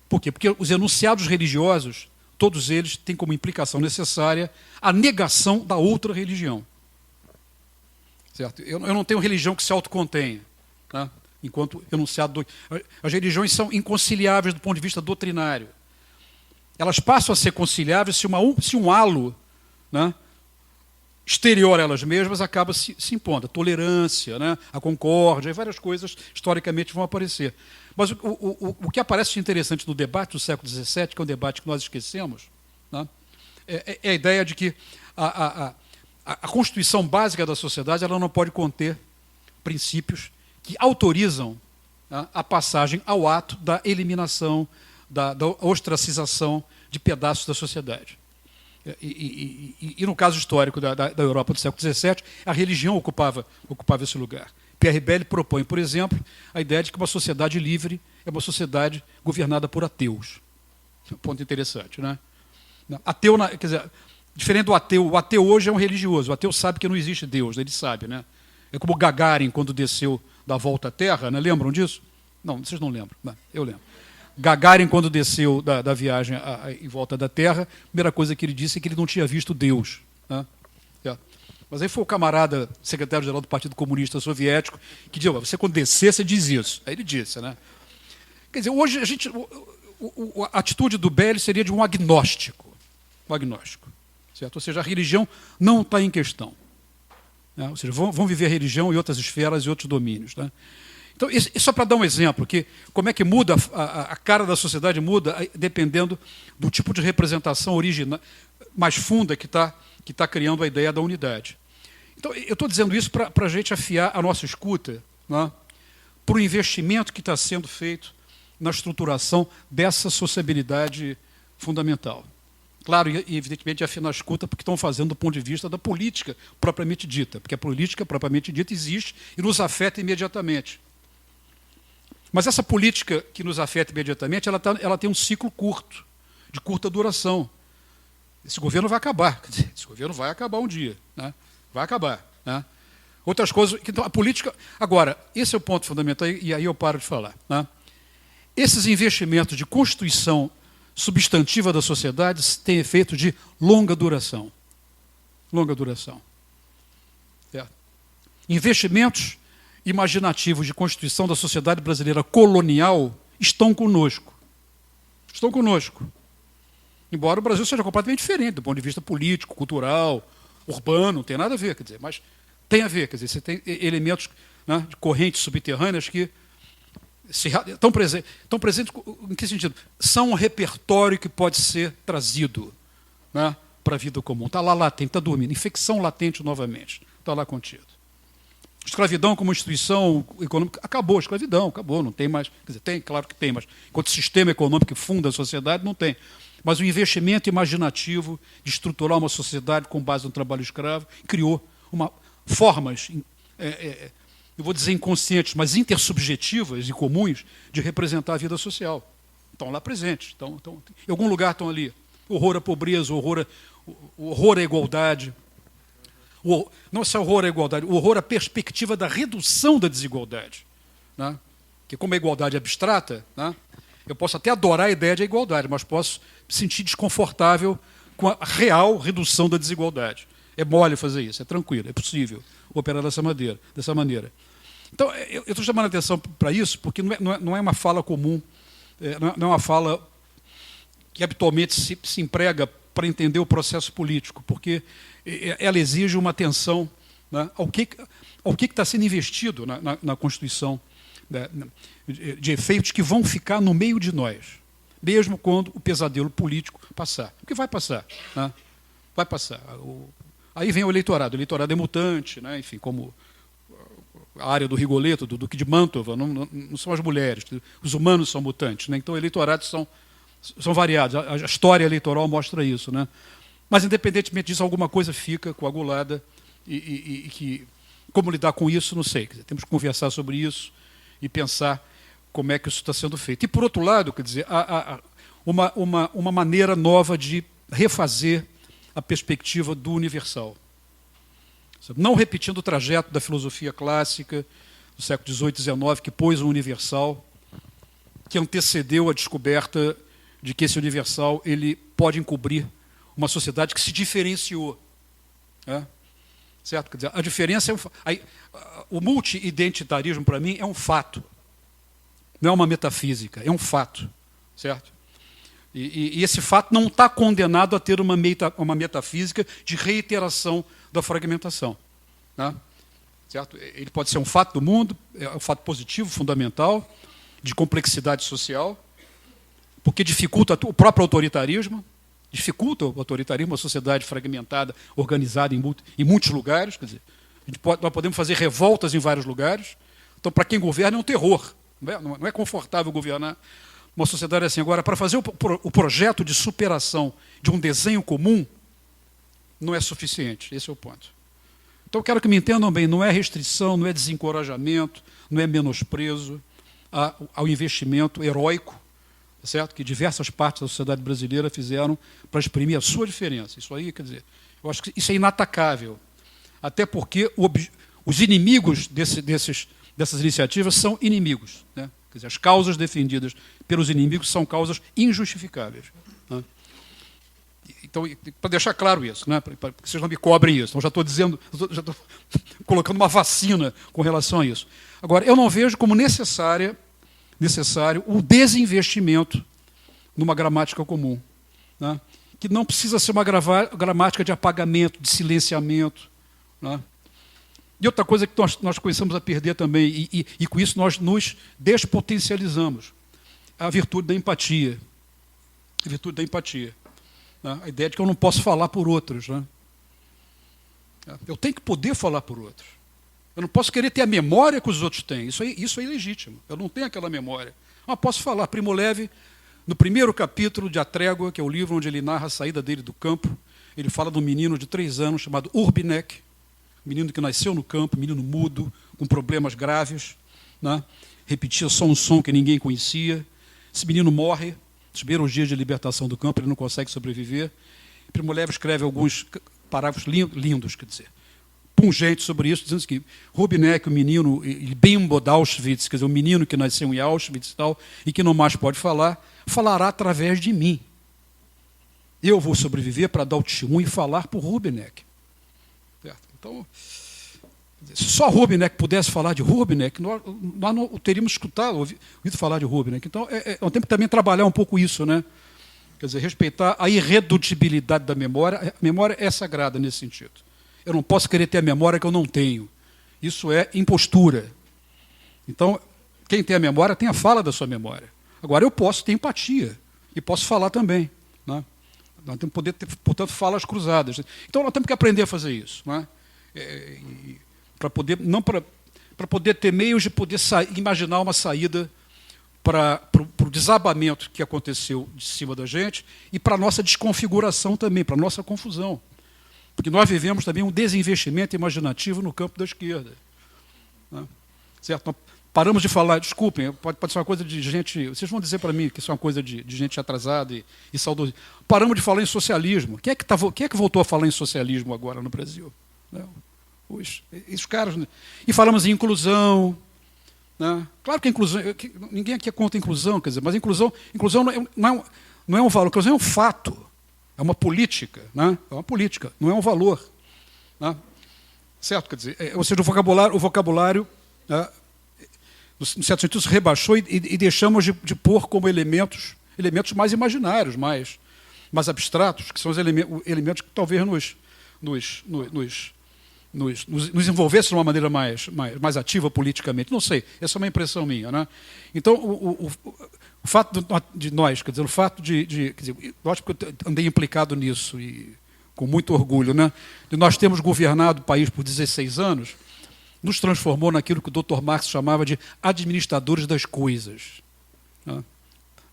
Speaker 2: Por quê? Porque os enunciados religiosos, todos eles têm como implicação necessária a negação da outra religião. Certo? Eu não tenho religião que se autocontenha, tá? Enquanto enunciado. As religiões são inconciliáveis do ponto de vista doutrinário. Elas passam a ser conciliáveis se um halo, né, exterior a elas mesmas acaba se impondo. A tolerância, né, a concórdia, e várias coisas historicamente vão aparecer. Mas o que aparece de interessante no debate do século XVII, que é um debate que nós esquecemos, né, é a ideia de que a constituição básica da sociedade ela não pode conter princípios que autorizam, né, a passagem ao ato da eliminação, da ostracização de pedaços da sociedade. E no caso histórico da Europa do século XVII, a religião ocupava esse lugar. Pierre Bayle propõe, por exemplo, a ideia de que uma sociedade livre é uma sociedade governada por ateus. Um ponto interessante, né? Ateu, quer dizer, diferente do ateu, o ateu hoje é um religioso. O ateu sabe que não existe Deus, ele sabe, né? É como Gagarin, quando desceu da volta à Terra, né? Lembram disso? Não, vocês não lembram. Não, eu lembro. Gagarin, quando desceu da viagem em volta da Terra, a primeira coisa que ele disse é que ele não tinha visto Deus. Né? Mas aí foi o camarada, secretário-geral do Partido Comunista Soviético, que disse, você quando descer, você diz isso. Aí ele disse, né? Quer dizer, hoje a atitude do Bayle seria de um agnóstico. Um agnóstico. Certo? Ou seja, a religião não está em questão. Né? Ou seja, vão viver a religião em outras esferas e outros domínios. Né? Então, isso só para dar um exemplo, que como é que muda, a cara da sociedade muda dependendo do tipo de representação original, mais funda que está criando a ideia da unidade. Então, eu estou dizendo isso para a gente afiar a nossa escuta, né, para o investimento que está sendo feito na estruturação dessa sociabilidade fundamental. Claro, e evidentemente afinar a escuta porque estão fazendo do ponto de vista da política propriamente dita, porque a política propriamente dita existe e nos afeta imediatamente. Mas essa política que nos afeta imediatamente, ela tem um ciclo curto, de curta duração. Esse governo vai acabar. Esse governo vai acabar um dia. Né? Vai acabar. Né? Outras coisas... Então, a política... Agora, esse é o ponto fundamental, e aí eu paro de falar. Né? Esses investimentos de constituição substantiva da sociedade têm efeito de longa duração. Longa duração. Certo? Investimentos imaginativos de constituição da sociedade brasileira colonial estão conosco. Estão conosco. Embora o Brasil seja completamente diferente do ponto de vista político, cultural, urbano, não tem nada a ver, quer dizer, mas tem a ver, quer dizer, você tem elementos, né, de correntes subterrâneas que estão presentes em que sentido? São um repertório que pode ser trazido, né, para a vida comum. Está lá latente, está dormindo. Infecção latente novamente. Está lá contido. Escravidão como instituição econômica, acabou a escravidão, acabou, não tem mais. Quer dizer, tem, claro que tem, mas enquanto sistema econômico que funda a sociedade, não tem. Mas o investimento imaginativo de estruturar uma sociedade com base no trabalho escravo criou formas, eu vou dizer inconscientes, mas intersubjetivas e comuns de representar a vida social. Estão lá presentes. Em algum lugar estão ali. Horror à pobreza, horror à igualdade. Não só horror à igualdade, o horror à perspectiva da redução da desigualdade. Né? Que como a igualdade é abstrata, né, eu posso até adorar a ideia de igualdade, mas posso me sentir desconfortável com a real redução da desigualdade. É mole fazer isso, é tranquilo, é possível operar dessa maneira. Então, eu estou chamando a atenção para isso, porque não é uma fala comum, não é uma fala que habitualmente se emprega para entender o processo político, porque ela exige uma atenção, né, ao que está sendo investido na Constituição, né, de efeitos que vão ficar no meio de nós, mesmo quando o pesadelo político passar. Porque vai passar. Né? Vai passar. Aí vem o eleitorado. O eleitorado é mutante, né, enfim, como a área do Rigoletto, do Duque de Mantova, não são as mulheres, os humanos são mutantes. Né? Então, eleitorados são variados. A história eleitoral mostra isso. Né? Mas, independentemente disso, alguma coisa fica coagulada e que, como lidar com isso, não sei. Quer dizer, temos que conversar sobre isso e pensar como é que isso está sendo feito. E, por outro lado, quer dizer, há uma maneira nova de refazer a perspectiva do universal. Não repetindo o trajeto da filosofia clássica do século XVIII e XIX, que pôs o universal, que antecedeu a descoberta de que esse universal ele pode encobrir uma sociedade que se diferenciou. Né? Certo? Quer dizer, a diferença é o multi-identitarismo, para mim, é um fato. Não é uma metafísica, é um fato. Certo? E esse fato não está condenado a ter uma metafísica de reiteração da fragmentação. Né? Certo? Ele pode ser um fato do mundo, é um fato positivo, fundamental, de complexidade social, porque dificulta o próprio autoritarismo, uma sociedade fragmentada, organizada em muitos lugares. Quer dizer, nós podemos fazer revoltas em vários lugares. Então, para quem governa, é um terror. Não é confortável governar uma sociedade assim. Agora, para fazer o projeto de superação de um desenho comum, não é suficiente. Esse é o ponto. Então, eu quero que me entendam bem, não é restrição, não é desencorajamento, não é menosprezo ao investimento heróico, certo? Que diversas partes da sociedade brasileira fizeram para exprimir a sua diferença. Isso aí, quer dizer, eu acho que isso é inatacável. Até porque os inimigos dessas iniciativas são inimigos. Né? Quer dizer, as causas defendidas pelos inimigos são causas injustificáveis. Né? Então, para deixar claro isso, né? Para que vocês não me cobrem isso. Então, já estou colocando uma vacina com relação a isso. Agora, eu não vejo como necessário o desinvestimento numa gramática comum, né? Que não precisa ser uma gramática de apagamento, de silenciamento. Né? E outra coisa que nós começamos a perder também, e com isso nós nos despotencializamos, a virtude da empatia. A virtude da empatia. Né? A ideia de que eu não posso falar por outros. Né? Eu tenho que poder falar por outros. Eu não posso querer ter a memória que os outros têm. Isso é ilegítimo. Eu não tenho aquela memória. Mas posso falar. Primo Levi, no primeiro capítulo de A Trégua, que é o livro onde ele narra a saída dele do campo, ele fala de um menino de 3 anos chamado Urbinek, um menino que nasceu no campo, um menino mudo, com problemas graves, né? Repetia só um som que ninguém conhecia. Esse menino morre, nos primeiros dias de libertação do campo, ele não consegue sobreviver. Primo Levi escreve alguns parágrafos lindos, quer dizer, pungentes sobre isso, dizendo que Rubinek, o menino, Bimbo de Auschwitz, quer dizer, o menino que nasceu em Auschwitz e tal, e que não mais pode falar, falará através de mim. Eu vou sobreviver para dar o testemunho e falar por Rubinek. Certo? Então, se só Rubinek pudesse falar de Rubinek, nós não teríamos ouvido falar de Rubinek. Então, nós temos que também trabalhar um pouco isso, né? Quer dizer, respeitar a irredutibilidade da memória. A memória é sagrada nesse sentido. Eu não posso querer ter a memória que eu não tenho. Isso é impostura. Então, quem tem a memória tem a fala da sua memória. Agora, eu posso ter empatia e posso falar também. Né? Nós temos que poder ter, portanto, falas cruzadas. Então, nós temos que aprender a fazer isso. Né? Para poder ter meios de poder imaginar uma saída para o desabamento que aconteceu de cima da gente e para a nossa desconfiguração também, para a nossa confusão. Porque nós vivemos também um desinvestimento imaginativo no campo da esquerda. Né? Certo? Nós paramos de falar, desculpem, pode ser uma coisa de gente... Vocês vão dizer para mim que isso é uma coisa de gente atrasada e saudosa. Paramos de falar em socialismo. Quem é que voltou a falar em socialismo agora no Brasil? Né? Os caras... Né? E falamos em inclusão. Né? Claro que a inclusão... Ninguém aqui é contra a inclusão, quer dizer, mas a inclusão não é um valor, a inclusão é um fato. É uma política, né? É uma política, não é um valor. Né? Certo? Quer dizer, ou seja, o vocabulário né, no certo sentido, se rebaixou e deixamos de pôr como elementos mais imaginários, mais abstratos, que são os elementos que talvez nos envolvessem de uma maneira mais ativa politicamente. Não sei, essa é uma impressão minha. Né? Então, o fato de nós, quer dizer, o fato quer dizer, lógico que eu andei implicado nisso, e com muito orgulho, né? De nós termos governado o país por 16 anos, nos transformou naquilo que o Dr. Marx chamava de administradores das coisas. Né?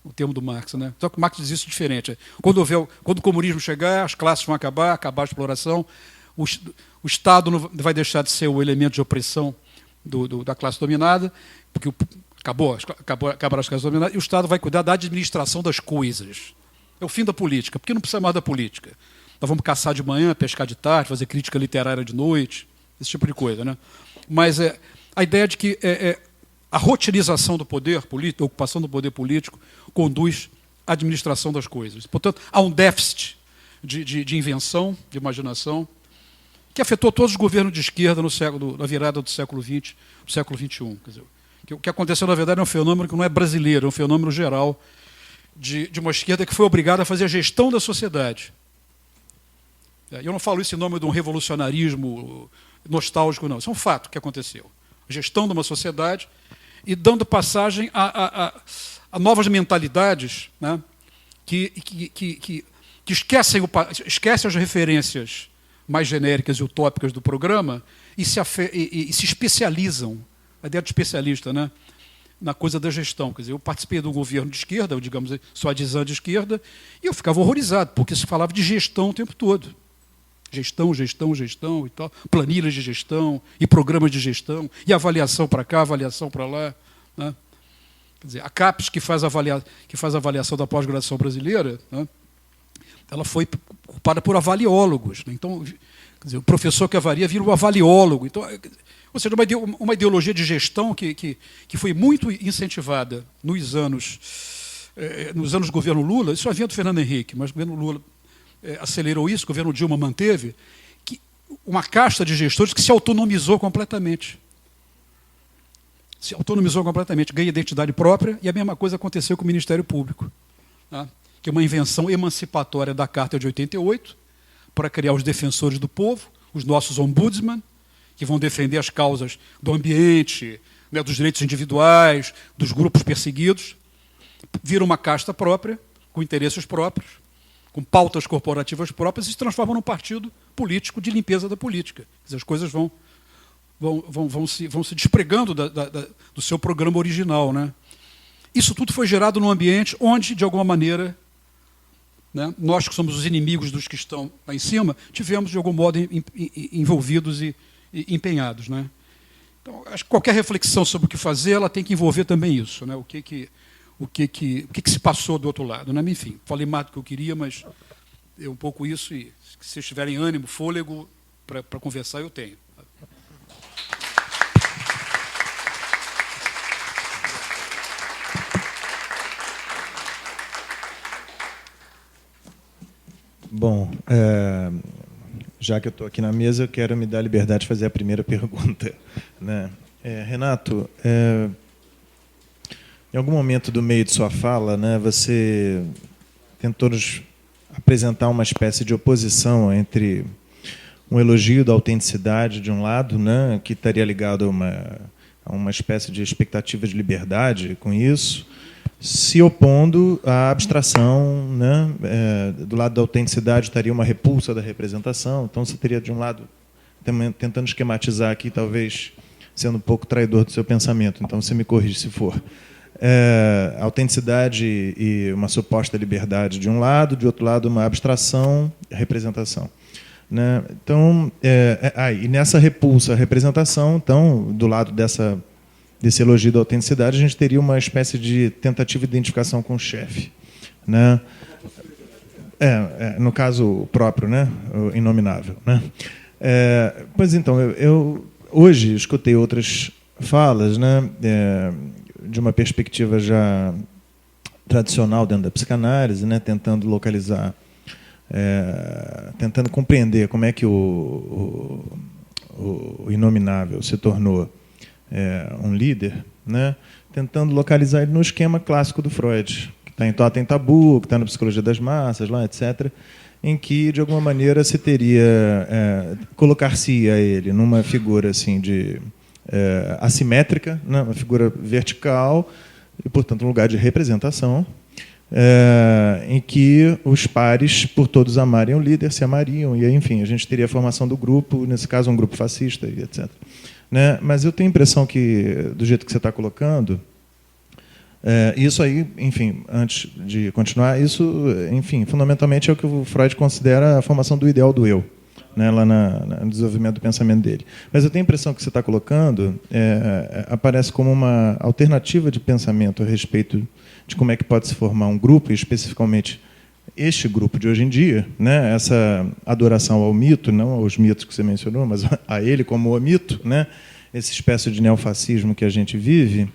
Speaker 2: O termo do Marx. Né? Só que o Marx diz isso diferente. Quando o comunismo chegar, as classes vão acabar a exploração, o Estado não vai deixar de ser o elemento de opressão da classe dominada, porque acabaram as classes dominadas, e o Estado vai cuidar da administração das coisas. É o fim da política, porque não precisa mais da política. nós vamos caçar de manhã, pescar de tarde, fazer crítica literária de noite, esse tipo de coisa, né? Mas a ideia de que a rotinização do poder político, a ocupação do poder político, conduz à administração das coisas. Portanto, há um déficit de invenção, de imaginação, que afetou todos os governos de esquerda na virada do século XX para o século XXI. Quer dizer, o que aconteceu, na verdade, é um fenômeno que não é brasileiro, é um fenômeno geral de uma esquerda que foi obrigada a fazer a gestão da sociedade. Eu não falo isso em nome de um revolucionarismo nostálgico, não. Isso é um fato que aconteceu. A gestão de uma sociedade e dando passagem a novas mentalidades, né, que esquecem as referências mais genéricas e utópicas do programa e se especializam, a ideia de especialista, né, na coisa da gestão. Quer dizer, eu participei de um governo de esquerda, digamos, suadizante de esquerda, e eu ficava horrorizado, porque se falava de gestão o tempo todo. Gestão e tal, planilhas de gestão, e programas de gestão, e avaliação para cá, avaliação para lá. Né? Quer dizer, a CAPES, que faz a avaliação da pós-graduação brasileira, né, ela foi ocupada por avaliólogos. Né? Então, quer dizer, o professor que avalia vira um avaliólogo. Então, ou seja, uma ideologia de gestão que foi muito incentivada nos anos do governo Lula. Isso havia do Fernando Henrique, mas o governo Lula acelerou isso, o governo Dilma manteve, uma casta de gestores que se autonomizou completamente. Se autonomizou completamente, ganha identidade própria, e a mesma coisa aconteceu com o Ministério Público, tá? Que é uma invenção emancipatória da Carta de 88, para criar os defensores do povo, os nossos ombudsman, que vão defender as causas do ambiente, né, dos direitos individuais, dos grupos perseguidos. Vira uma casta própria, com interesses próprios, com pautas corporativas próprias, e se transforma num partido político de limpeza da política. Quer dizer, as coisas vão se despregando do seu programa original. Né? Isso tudo foi gerado num ambiente onde, de alguma maneira, né, nós que somos os inimigos dos que estão lá em cima, tivemos, de algum modo, envolvidos e empenhados. Né? Então, acho que qualquer reflexão sobre o que fazer, ela tem que envolver também isso. Né? O que se passou do outro lado. Né? Enfim, falei mais do que eu queria, mas é um pouco isso, e se vocês tiverem ânimo, fôlego para conversar, eu tenho.
Speaker 1: Bom, já que eu estou aqui na mesa, eu quero me dar a liberdade de fazer a primeira pergunta. Né? Renato, em algum momento do meio de sua fala, né, você tentou nos apresentar uma espécie de oposição entre um elogio da autenticidade, de um lado, né, que estaria ligado a uma espécie de expectativa de liberdade com isso, se opondo à abstração. Né, do lado da autenticidade estaria uma repulsa da representação. Então, você teria, de um lado, tentando esquematizar aqui, talvez sendo um pouco traidor do seu pensamento. Então, você me corrige se for. Autenticidade e uma suposta liberdade de um lado, de outro lado uma abstração e representação. Né? Então, e nessa repulsa à representação, então, do lado desse elogio da autenticidade, a gente teria uma espécie de tentativa de identificação com o chefe. Né? No caso próprio, né? O inominável. Né? Pois então, eu hoje escutei outras falas, né? De uma perspectiva já tradicional dentro da psicanálise, né, tentando localizar, tentando compreender como é que o inominável se tornou um líder, né, tentando localizar ele no esquema clássico do Freud, que está em Totem Tabu, que está na Psicologia das Massas, lá, etc., em que, de alguma maneira, se teria colocar-se-ia ele numa figura assim de assimétrica, né, uma figura vertical e, portanto, um lugar de representação, em que os pares, por todos amarem o líder, se amariam, e, enfim, a gente teria a formação do grupo, nesse caso, um grupo fascista, e etc. Né? Mas eu tenho a impressão que, do jeito que você está colocando, isso aí, enfim, antes de continuar, isso, enfim, fundamentalmente é o que o Freud considera a formação do ideal do eu, né, lá no desenvolvimento do pensamento dele. Mas eu tenho a impressão que você está colocando aparece como uma alternativa de pensamento a respeito de como é que pode se formar um grupo, e especificamente este grupo de hoje em dia, né, essa adoração ao mito, não aos mitos que você mencionou, mas a ele como o mito, né, essa espécie de neofascismo que a gente vive,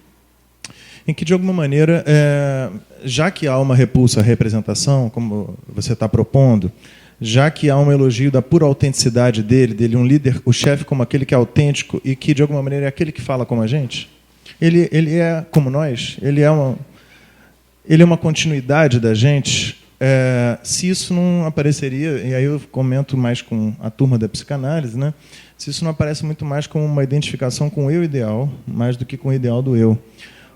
Speaker 1: em que, de alguma maneira, já que há uma repulsa à representação, como você está propondo, já que há um elogio da pura autenticidade dele um líder, o chefe como aquele que é autêntico e que, de alguma maneira, é aquele que fala como a gente, ele é como nós, ele é uma continuidade da gente. Se isso não apareceria, e aí eu comento mais com a turma da psicanálise, né? Se isso não aparece muito mais como uma identificação com o eu ideal, mais do que com o ideal do eu.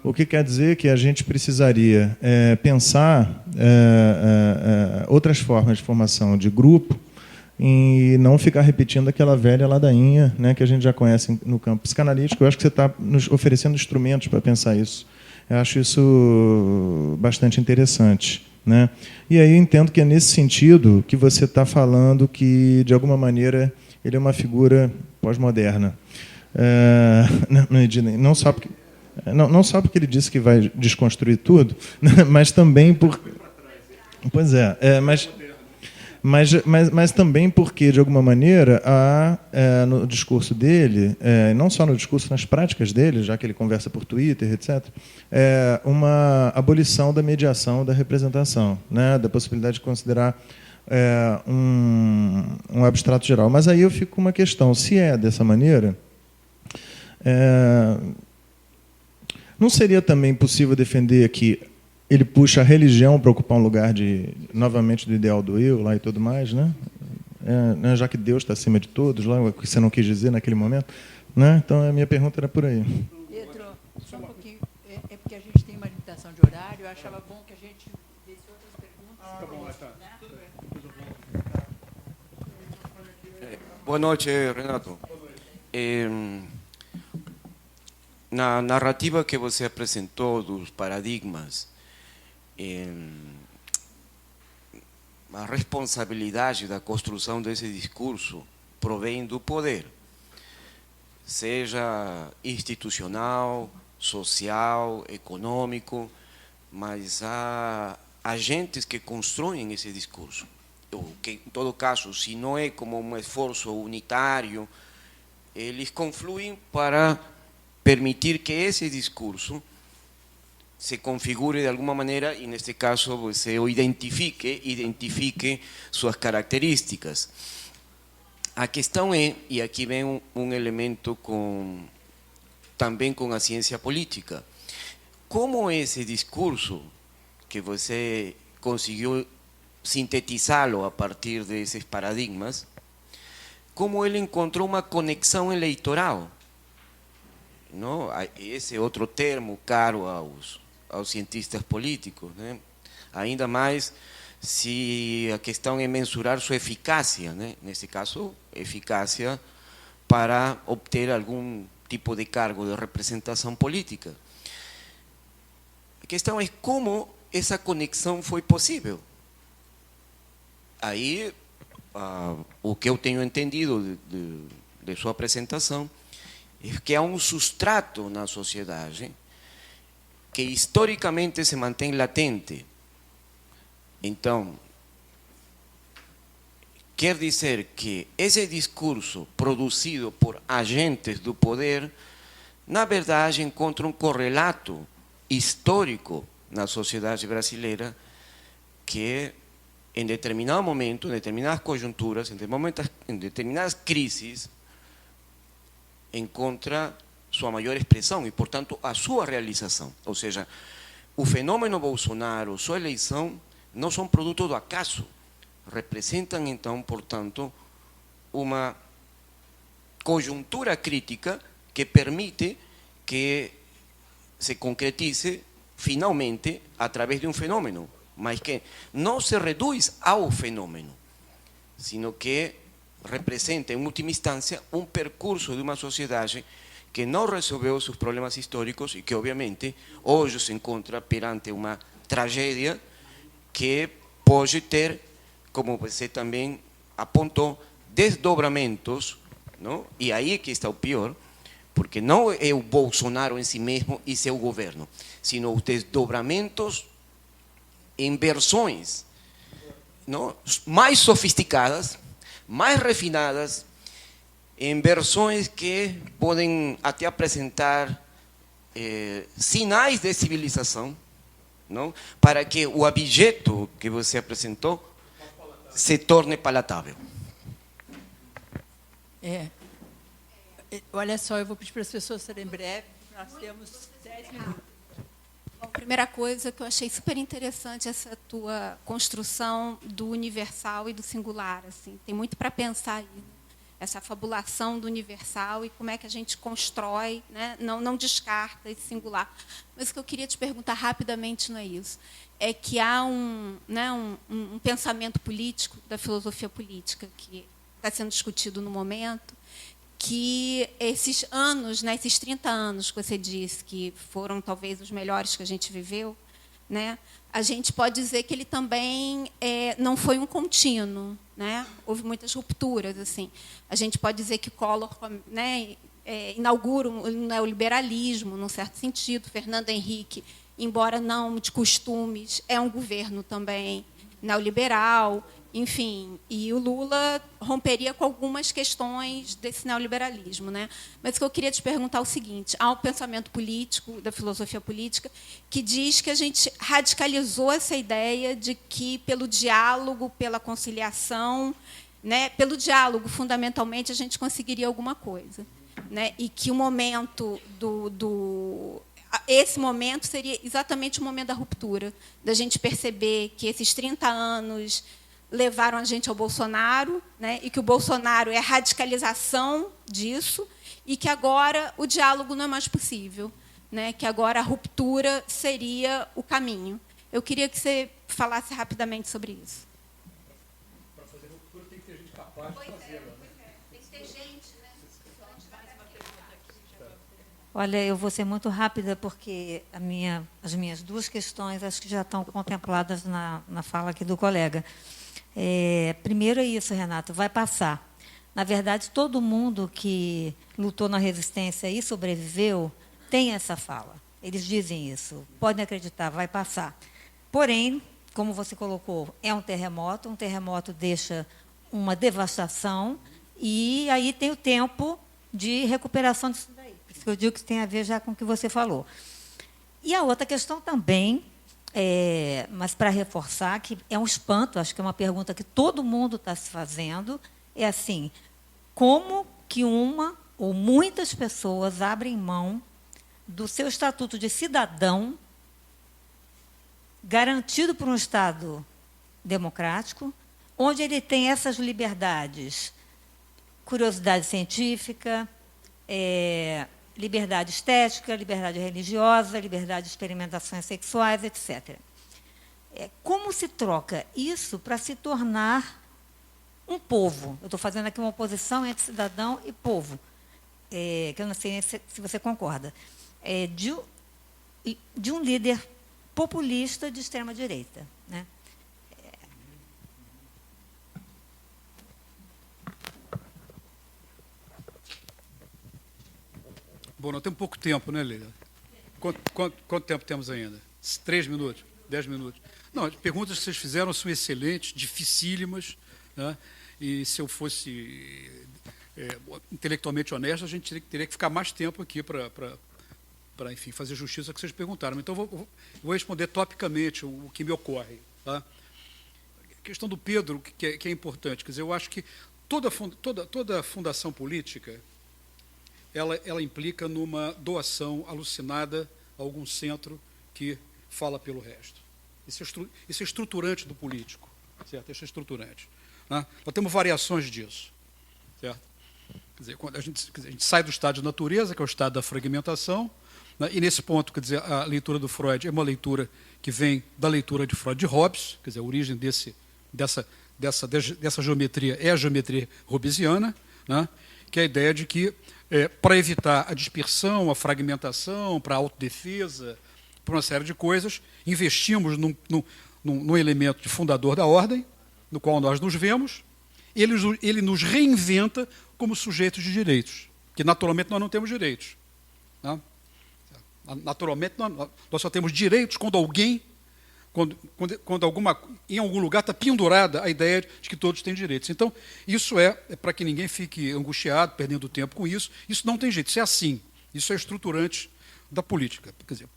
Speaker 1: O que quer dizer que a gente precisaria pensar outras formas de formação de grupo e não ficar repetindo aquela velha ladainha, né, que a gente já conhece no campo psicanalítico. Eu acho que você está nos oferecendo instrumentos para pensar isso. Eu acho isso bastante interessante, né? E aí eu entendo que é nesse sentido que você está falando que, de alguma maneira, ele é uma figura pós-moderna. Não só porque ele disse que vai desconstruir tudo, mas também por... Pois mas também porque, de alguma maneira, há no discurso dele, não só no discurso, nas práticas dele, já que ele conversa por Twitter, etc., uma abolição da mediação da representação, né, da possibilidade de considerar um abstrato geral. Mas aí eu fico com uma questão: se é dessa maneira, não seria também possível defender que ele puxa a religião para ocupar um lugar novamente do ideal do eu lá e tudo mais, né? Já que Deus está acima de todos, lá o que você não quis dizer naquele momento, né? Então a minha pergunta era por aí.
Speaker 3: Pedro, só um pouquinho, porque a gente tem uma limitação de horário, eu achava bom que a gente desse outras perguntas.
Speaker 2: Tá bom, tá.
Speaker 4: Boa noite, Renato. Na narrativa que você apresentou dos paradigmas, a responsabilidade da construção desse discurso provém do poder, seja institucional, social, econômico, mas há agentes que constroem esse discurso. Que, em todo caso, se não é como um esforço unitário, eles confluem para permitir que esse discurso se configure de alguma maneira e, neste caso, você o identifique suas características. A questão é, e aqui vem um elemento também com a ciência política, como esse discurso que você conseguiu sintetizá-lo a partir desses paradigmas, como ele encontrou uma conexão eleitoral. Não? Esse é outro termo caro aos cientistas políticos, né? Ainda mais se a questão é mensurar sua eficácia, né? Nesse caso, eficácia para obter algum tipo de cargo de representação política. A questão é como essa conexão foi possível. Aí, o que eu tenho entendido de sua apresentação é que há um substrato na sociedade que historicamente se mantém latente. Então, quer dizer que esse discurso produzido por agentes do poder, na verdade, encontra um correlato histórico na sociedade brasileira que, em determinado momento, em determinadas conjunturas, em determinadas crises, encontra sua maior expressão e, portanto, a sua realização. Ou seja, o fenômeno Bolsonaro, sua eleição, não são produto do acaso. Representam, então, portanto, uma conjuntura crítica que permite que se concretize, finalmente, através de um fenômeno, mas que não se reduz ao fenômeno, sino que representa, em última instância, um percurso de uma sociedade que não resolveu seus problemas históricos e que, obviamente, hoje se encontra perante uma tragédia que pode ter, como você também apontou, desdobramentos, não? E aí é que está o pior, porque não é o Bolsonaro em si mesmo e seu governo, sino os desdobramentos em versões não, mais sofisticadas, mais refinadas, em versões que podem até apresentar sinais de civilização, não? Para que o objeto que você apresentou se torne palatável.
Speaker 3: Olha só, eu vou pedir para as pessoas serem breves, nós temos 10 minutos.
Speaker 5: Bom, primeira coisa que eu achei super interessante essa tua construção do universal e do singular. Assim, tem muito para pensar aí, né? Essa fabulação do universal e como é que a gente constrói, né? Não descarta esse singular. Mas o que eu queria te perguntar rapidamente não é isso. É que há um pensamento político da filosofia política que está sendo discutido no momento, que esses anos, né, esses 30 anos que você disse que foram talvez os melhores que a gente viveu, né, a gente pode dizer que ele também não foi um contínuo, né? Houve muitas rupturas. Assim. A gente pode dizer que Collor, né, inaugura o neoliberalismo, num certo sentido. Fernando Henrique, embora não de costumes, é um governo também neoliberal. Enfim, e o Lula romperia com algumas questões desse neoliberalismo, né? Mas o que eu queria te perguntar é o seguinte: há um pensamento político, da filosofia política, que diz que a gente radicalizou essa ideia de que, pelo diálogo, pela conciliação, né, pelo diálogo, fundamentalmente, a gente conseguiria alguma coisa, né? E que o momento esse momento seria exatamente o momento da ruptura, da gente perceber que esses 30 anos levaram a gente ao Bolsonaro, né, e que o Bolsonaro é a radicalização disso, e que agora o diálogo não é mais possível, né, que agora a ruptura seria o caminho. Eu queria que você falasse rapidamente sobre isso.
Speaker 2: Para fazer ruptura tem que ter gente capaz de fazer.
Speaker 5: Tem que ter gente, né?
Speaker 6: Olha, eu vou ser muito rápida, porque as minhas duas questões acho que já estão contempladas na fala aqui do colega. Primeiro é isso, Renato, vai passar. Na verdade, todo mundo que lutou na resistência e sobreviveu tem essa fala. Eles dizem isso. Podem acreditar, vai passar. Porém, como você colocou, é um terremoto deixa uma devastação, e aí tem o tempo de recuperação disso daí. Por isso que eu digo que tem a ver já com o que você falou. E a outra questão também, mas para reforçar, que é um espanto, acho que é uma pergunta que todo mundo está se fazendo, é assim: como que uma ou muitas pessoas abrem mão do seu estatuto de cidadão, garantido por um Estado democrático, onde ele tem essas liberdades, curiosidade científica, liberdade estética, liberdade religiosa, liberdade de experimentações sexuais, etc. Como se troca isso para se tornar um povo? Eu estou fazendo aqui uma oposição entre cidadão e povo, que eu não sei se você concorda, de um líder populista de extrema-direita, né?
Speaker 2: Bom, nós temos pouco tempo, né, Leila? Quanto tempo temos ainda? 3 minutos? 10 minutos? Não, as perguntas que vocês fizeram são excelentes, dificílimas, né? E se eu fosse intelectualmente honesto, a gente teria que ficar mais tempo aqui para, enfim, fazer justiça ao que vocês perguntaram. Então, vou responder topicamente o que me ocorre. Tá? A questão do Pedro, que é importante. Quer dizer, eu acho que toda fundação política ela implica numa doação alucinada a algum centro que fala pelo resto. Isso é estruturante do político, certo? Isso é estruturante. Né? Nós temos variações disso, certo? Quer dizer, quando a gente sai do estado de natureza, que é o estado da fragmentação, né? E nesse ponto, quer dizer, a leitura do Freud é uma leitura que vem da leitura de Freud de Hobbes, quer dizer, a origem dessa geometria é a geometria hobbesiana, né? Que é a ideia de que, para evitar a dispersão, a fragmentação, para a autodefesa, para uma série de coisas, investimos num elemento de fundador da ordem, no qual nós nos vemos. Ele nos reinventa como sujeitos de direitos, que naturalmente nós não temos direitos. Né? Naturalmente nós só temos direitos quando alguém quando em algum lugar está pendurada a ideia de que todos têm direitos. Então, isso é para que ninguém fique angustiado, perdendo tempo com isso. Isso não tem jeito, isso é assim. Isso é estruturante da política. Quer dizer,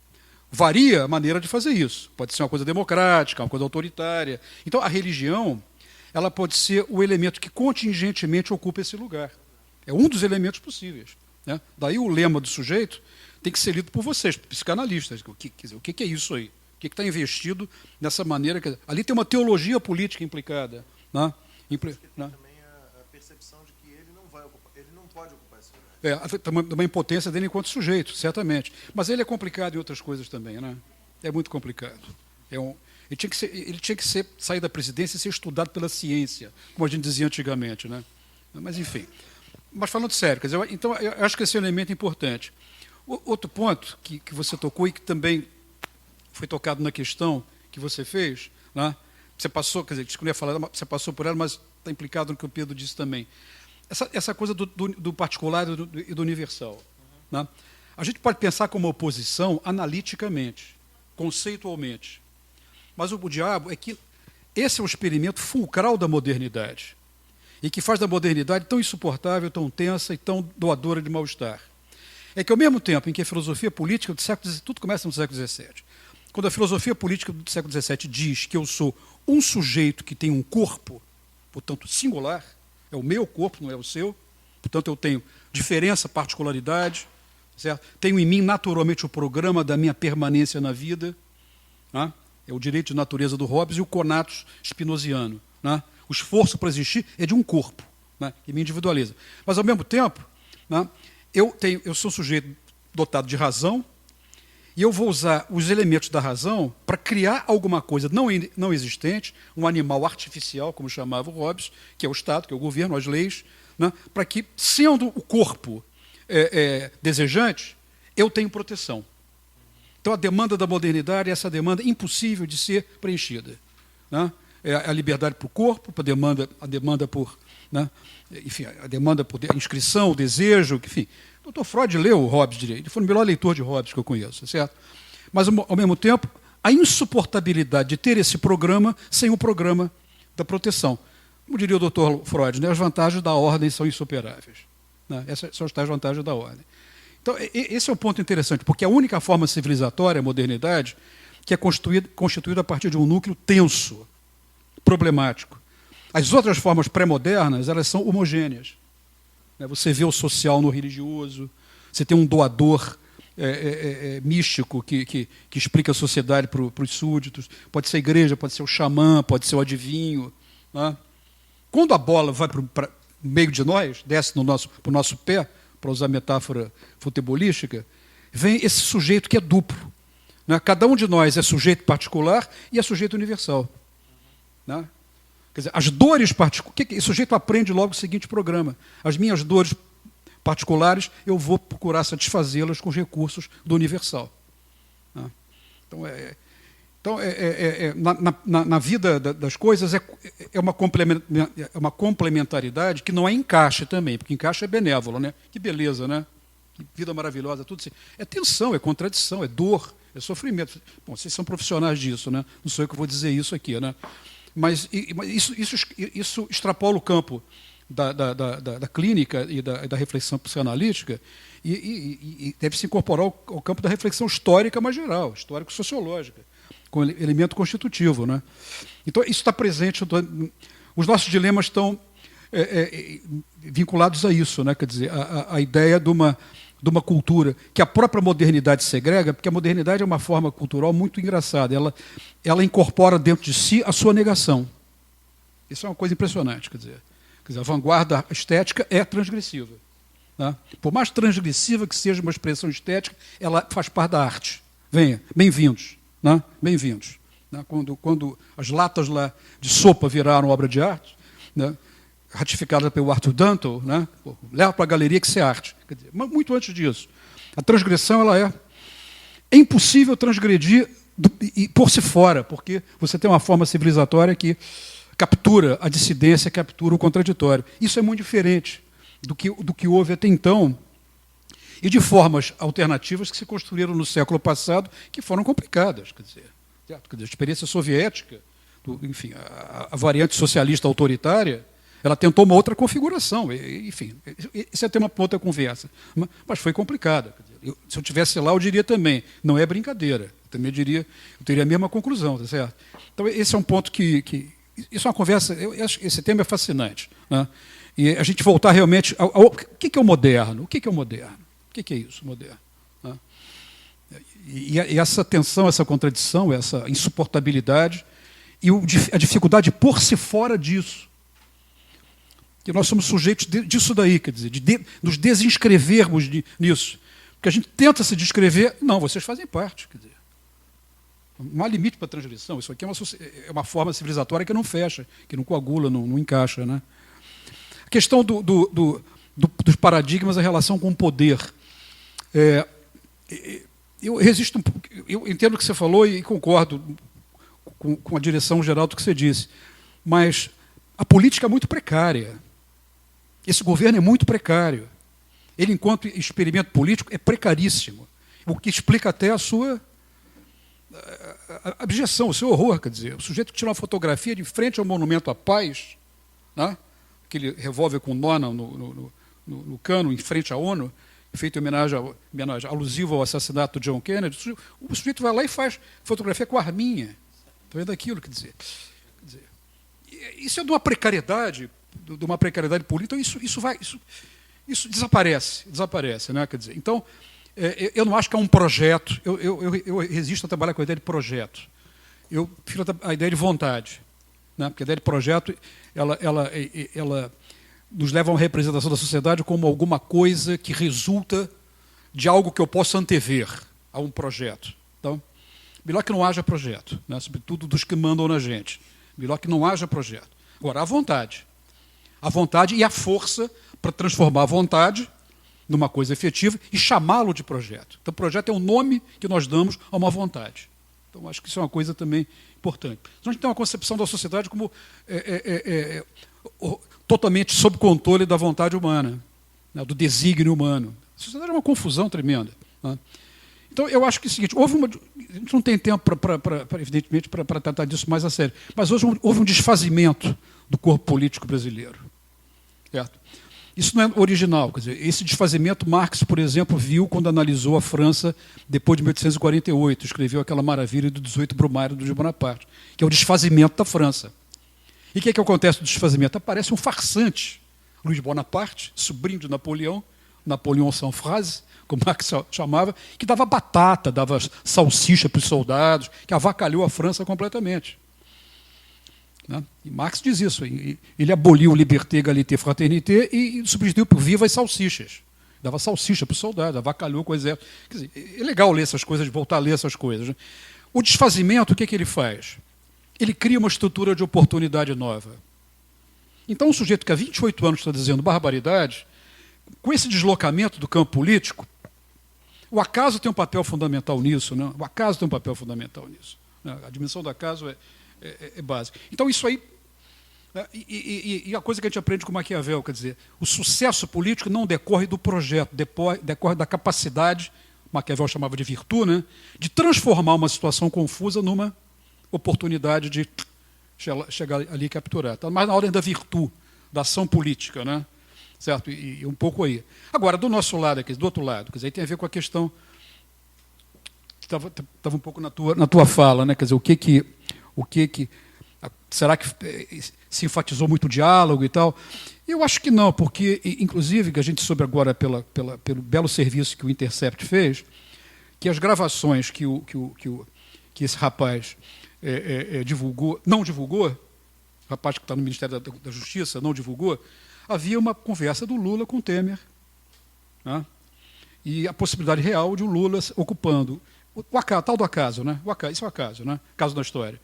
Speaker 2: varia a maneira de fazer isso. Pode ser uma coisa democrática, uma coisa autoritária. Então, a religião, ela pode ser o elemento que contingentemente ocupa esse lugar. É um dos elementos possíveis, né? Daí o lema do sujeito tem que ser lido por vocês, psicanalistas. Quer dizer, o que é isso aí? O que está investido nessa maneira? Ali tem uma teologia política implicada. Né?
Speaker 1: Também a percepção de que ele não pode ocupar esse lugar.
Speaker 2: Uma impotência dele enquanto sujeito, certamente. Mas ele é complicado em outras coisas também, né? É muito complicado. Ele tinha que sair da presidência e ser estudado pela ciência, como a gente dizia antigamente, né? Mas, enfim. Mas, falando sério, quer dizer, então, eu acho que esse é um elemento importante. Outro ponto que você tocou e que também foi tocado na questão que você fez, né? Você passou, quer dizer, disse que não ia falar, você passou por ela, mas está implicado no que o Pedro disse também. Essa coisa do particular e do universal. Né? A gente pode pensar como oposição analiticamente, conceitualmente. Mas o diabo é que esse é o experimento fulcral da modernidade e que faz da modernidade tão insuportável, tão tensa e tão doadora de mal-estar. É que, ao mesmo tempo em que a filosofia política do século XVII, tudo começa no século XVII, quando a filosofia política do século XVII diz que eu sou um sujeito que tem um corpo, portanto, singular, é o meu corpo, não é o seu, portanto, eu tenho diferença, particularidade, certo? Tenho em mim, naturalmente, o programa da minha permanência na vida, né? É o direito de natureza do Hobbes e o conatus spinoziano. Né? O esforço para existir é de um corpo, né? Que me individualiza. Mas, ao mesmo tempo, né, eu sou um sujeito dotado de razão, e eu vou usar os elementos da razão para criar alguma coisa não existente, um animal artificial, como chamava o Hobbes, que é o Estado, que é o governo, as leis, né, para que, sendo o corpo desejante, eu tenho proteção. Então, a demanda da modernidade é essa demanda impossível de ser preenchida. Né? É a liberdade para o corpo, a demanda por... Né, enfim, a demanda por inscrição, o desejo, enfim... O Dr. Freud leu Hobbes direito, ele foi o melhor leitor de Hobbes que eu conheço, certo? Mas, ao mesmo tempo, a insuportabilidade de ter esse programa sem o programa da proteção. Como diria o Dr. Freud, né, as vantagens da ordem são insuperáveis. Né? Essas são as tais vantagens da ordem. Então, esse é um ponto interessante, porque a única forma civilizatória, a modernidade, que é constituída a partir de um núcleo tenso, problemático. As outras formas pré-modernas, elas são homogêneas. Você vê o social no religioso, você tem um doador místico que explica a sociedade para os súditos, pode ser a igreja, pode ser o xamã, pode ser o adivinho. Né? Quando a bola vai para o meio de nós, desce para o nosso pé, para usar a metáfora futebolística, vem esse sujeito que é duplo. Né? Cada um de nós é sujeito particular e é sujeito universal. Né? Quer dizer, as dores particulares... O sujeito aprende logo o seguinte programa. As minhas dores particulares, eu vou procurar satisfazê-las com os recursos do universal. Então, na vida das coisas, é uma complementaridade que não é encaixe também, porque encaixe é benévolo. Né? Que beleza, né? Que vida maravilhosa. Tudo assim. É tensão, é contradição, é dor, é sofrimento. Bom, vocês são profissionais disso, né? Não sou eu que vou dizer isso aqui, né? Mas isso extrapola o campo da clínica e da reflexão psicanalítica e deve se incorporar ao campo da reflexão histórica mais geral, histórico-sociológica, com elemento constitutivo. Né? Então, isso está presente. Os nossos dilemas estão vinculados a isso, né? Quer dizer, a ideia de uma cultura que a própria modernidade segrega, porque a modernidade é uma forma cultural muito engraçada. Ela incorpora dentro de si a sua negação. Isso é uma coisa impressionante. Quer dizer, a vanguarda estética é transgressiva. Né? Por mais transgressiva que seja uma expressão estética, ela faz parte da arte. Venha, bem-vindos. Né? Bem-vindos. Né? Quando as latas lá de sopa viraram obra de arte, né? Ratificada pelo Arthur Danto, né? Leva para a galeria que isso é arte. Quer dizer, mas muito antes disso. A transgressão ela é impossível transgredir e pôr-se fora, porque você tem uma forma civilizatória que captura a dissidência, captura o contraditório. Isso é muito diferente do que houve até então e de formas alternativas que se construíram no século passado, que foram complicadas. Quer dizer, certo? Quer dizer, a experiência soviética, enfim, a variante socialista autoritária, ela tentou uma outra configuração. Enfim, esse é tema para outra conversa. Mas foi complicada. Se eu estivesse lá, eu diria também, não é brincadeira. Eu também diria, eu teria a mesma conclusão, tá certo? Então, esse é um ponto que isso é uma conversa, esse tema é fascinante, né? E a gente voltar realmente o que é o moderno? O que é o moderno? O que é isso, moderno? Né? E essa tensão, essa contradição, essa insuportabilidade e a dificuldade de pôr-se fora disso. Que nós somos sujeitos disso daí, quer dizer, de nos desinscrevermos nisso. Porque a gente tenta se descrever, não, vocês fazem parte, quer dizer. Não há limite para a transgressão. Isso aqui é uma forma civilizatória que não fecha, que não coagula, não encaixa. Né? A questão dos paradigmas, a relação com o poder. Eu resisto, eu entendo o que você falou e concordo com a direção geral do que você disse, mas a política é muito precária. Esse governo é muito precário. Ele, enquanto experimento político, é precaríssimo, o que explica até a sua abjeção, o seu horror. Quer dizer, o sujeito que tira uma fotografia de frente ao Monumento à Paz, né? Aquele revólver com nó no cano, em frente à ONU, feito em homenagem alusiva ao assassinato do John Kennedy, o sujeito vai lá e faz fotografia com a arminha. Está vendo aquilo? Quer dizer, isso é de uma precariedade política, então isso desaparece, né? Quer dizer, então, eu não acho que é um projeto, eu resisto a trabalhar com a ideia de projeto. Eu prefiro a ideia de vontade, né? Porque a ideia de projeto, ela nos leva a uma representação da sociedade como alguma coisa que resulta de algo que eu possa antever a um projeto. Então, melhor que não haja projeto, né? Sobretudo dos que mandam na gente. Melhor que não haja projeto. Agora, a vontade e a força para transformar a vontade numa coisa efetiva e chamá-lo de projeto. Então, projeto é o nome que nós damos a uma vontade. Então, acho que isso é uma coisa também importante. Então, a gente tem uma concepção da sociedade como totalmente sob controle da vontade humana, né, do desígnio humano. A sociedade é uma confusão tremenda. Né? Então, eu acho que é o seguinte, a gente não tem tempo, evidentemente, para tratar disso mais a sério, mas hoje houve um desfazimento do corpo político brasileiro. Certo? Isso não é original. Quer dizer, esse desfazimento Marx, por exemplo, viu quando analisou a França depois de 1848, escreveu aquela maravilha do 18 Brumário de Bonaparte, que é o desfazimento da França. E o que acontece no desfazimento? Aparece um farsante, Luiz Bonaparte, sobrinho de Napoleão sans phrase, como Marx chamava, que dava batata, dava salsicha para os soldados, que avacalhou a França completamente. Né? E Marx diz isso. Ele aboliu liberté, égalité, fraternité e substituiu por viva e salsichas. Dava salsicha para os soldados, avacalhou com o exército. Quer dizer, é legal ler essas coisas, voltar a ler essas coisas. Né? O desfazimento, o que ele faz? Ele cria uma estrutura de oportunidade nova. Então, um sujeito que há 28 anos está dizendo barbaridade, com esse deslocamento do campo político, o acaso tem um papel fundamental nisso. Né? O acaso tem um papel fundamental nisso. Né? A dimensão do acaso é básica. Então, isso aí... Né? E a coisa que a gente aprende com Maquiavel, quer dizer, o sucesso político não decorre do projeto, decorre da capacidade, Maquiavel chamava de virtude, né? De transformar uma situação confusa numa oportunidade de chegar ali e capturar. Está mais na ordem da virtude, da ação política, né? Certo? E um pouco aí. Agora, do nosso lado aqui, do outro lado, quer dizer, aí tem a ver com a questão que estava um pouco na tua fala, né? Quer dizer, o que será que se enfatizou muito o diálogo e tal? Eu acho que não, porque, inclusive, que a gente soube agora pelo belo serviço que o Intercept fez, que as gravações que esse rapaz não divulgou, o rapaz que está no Ministério da Justiça não divulgou, havia uma conversa do Lula com o Temer, né? E a possibilidade real de o Lula ocupando o acaso, tal do acaso, né? Isso é o acaso, né? Caso da história.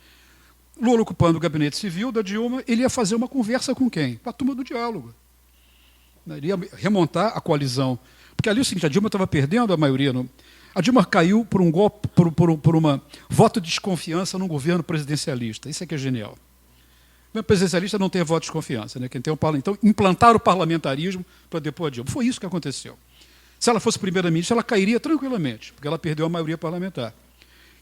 Speaker 2: Lula ocupando o gabinete civil da Dilma, ele ia fazer uma conversa com quem? Com a turma do diálogo. Ele ia remontar a coalizão. Porque ali é o seguinte, a Dilma estava perdendo a maioria. A Dilma caiu por um golpe, por uma voto de desconfiança num governo presidencialista. Isso é que é genial. O governo presidencialista não tem voto de desconfiança. Né? Quem tem então, implantaram o parlamentarismo para depor a Dilma. Foi isso que aconteceu. Se ela fosse primeira-ministra, ela cairia tranquilamente, porque ela perdeu a maioria parlamentar.